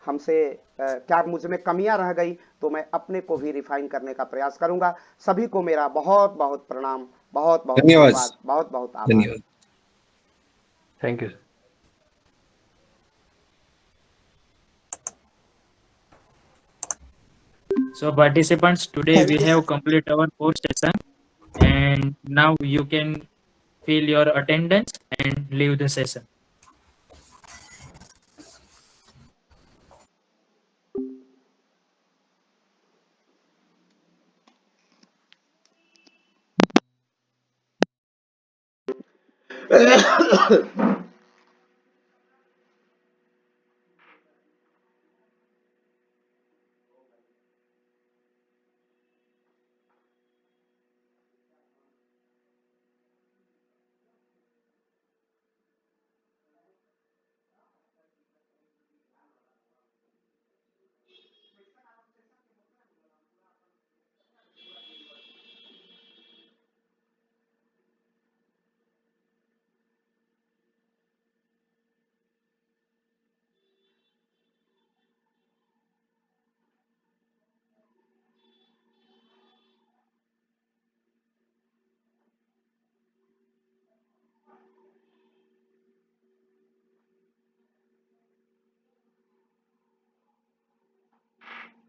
Speaker 1: हमसे क्या मुझ में कमियां रह गई तो मैं अपने को भी रिफाइन करने का प्रयास करूंगा। सभी को मेरा बहुत बहुत प्रणाम, बहुत बहुत
Speaker 2: धन्यवाद।
Speaker 1: धन्यवाद, बहुत बहुत आभार।
Speaker 2: धन्यवाद।
Speaker 3: Thank you sir.
Speaker 4: So participants, today we have complete our course session, and now you can fill your attendance and leave the session.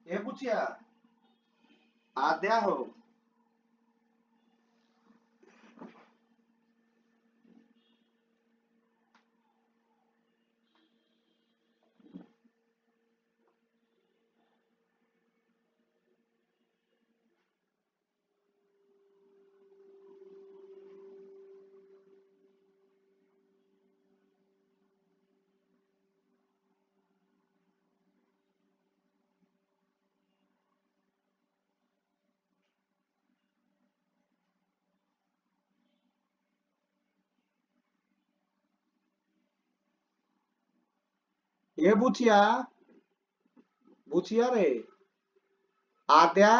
Speaker 1: ये पूछिया आद्या हो। ये पूछिया, पूछिया रे आद्या।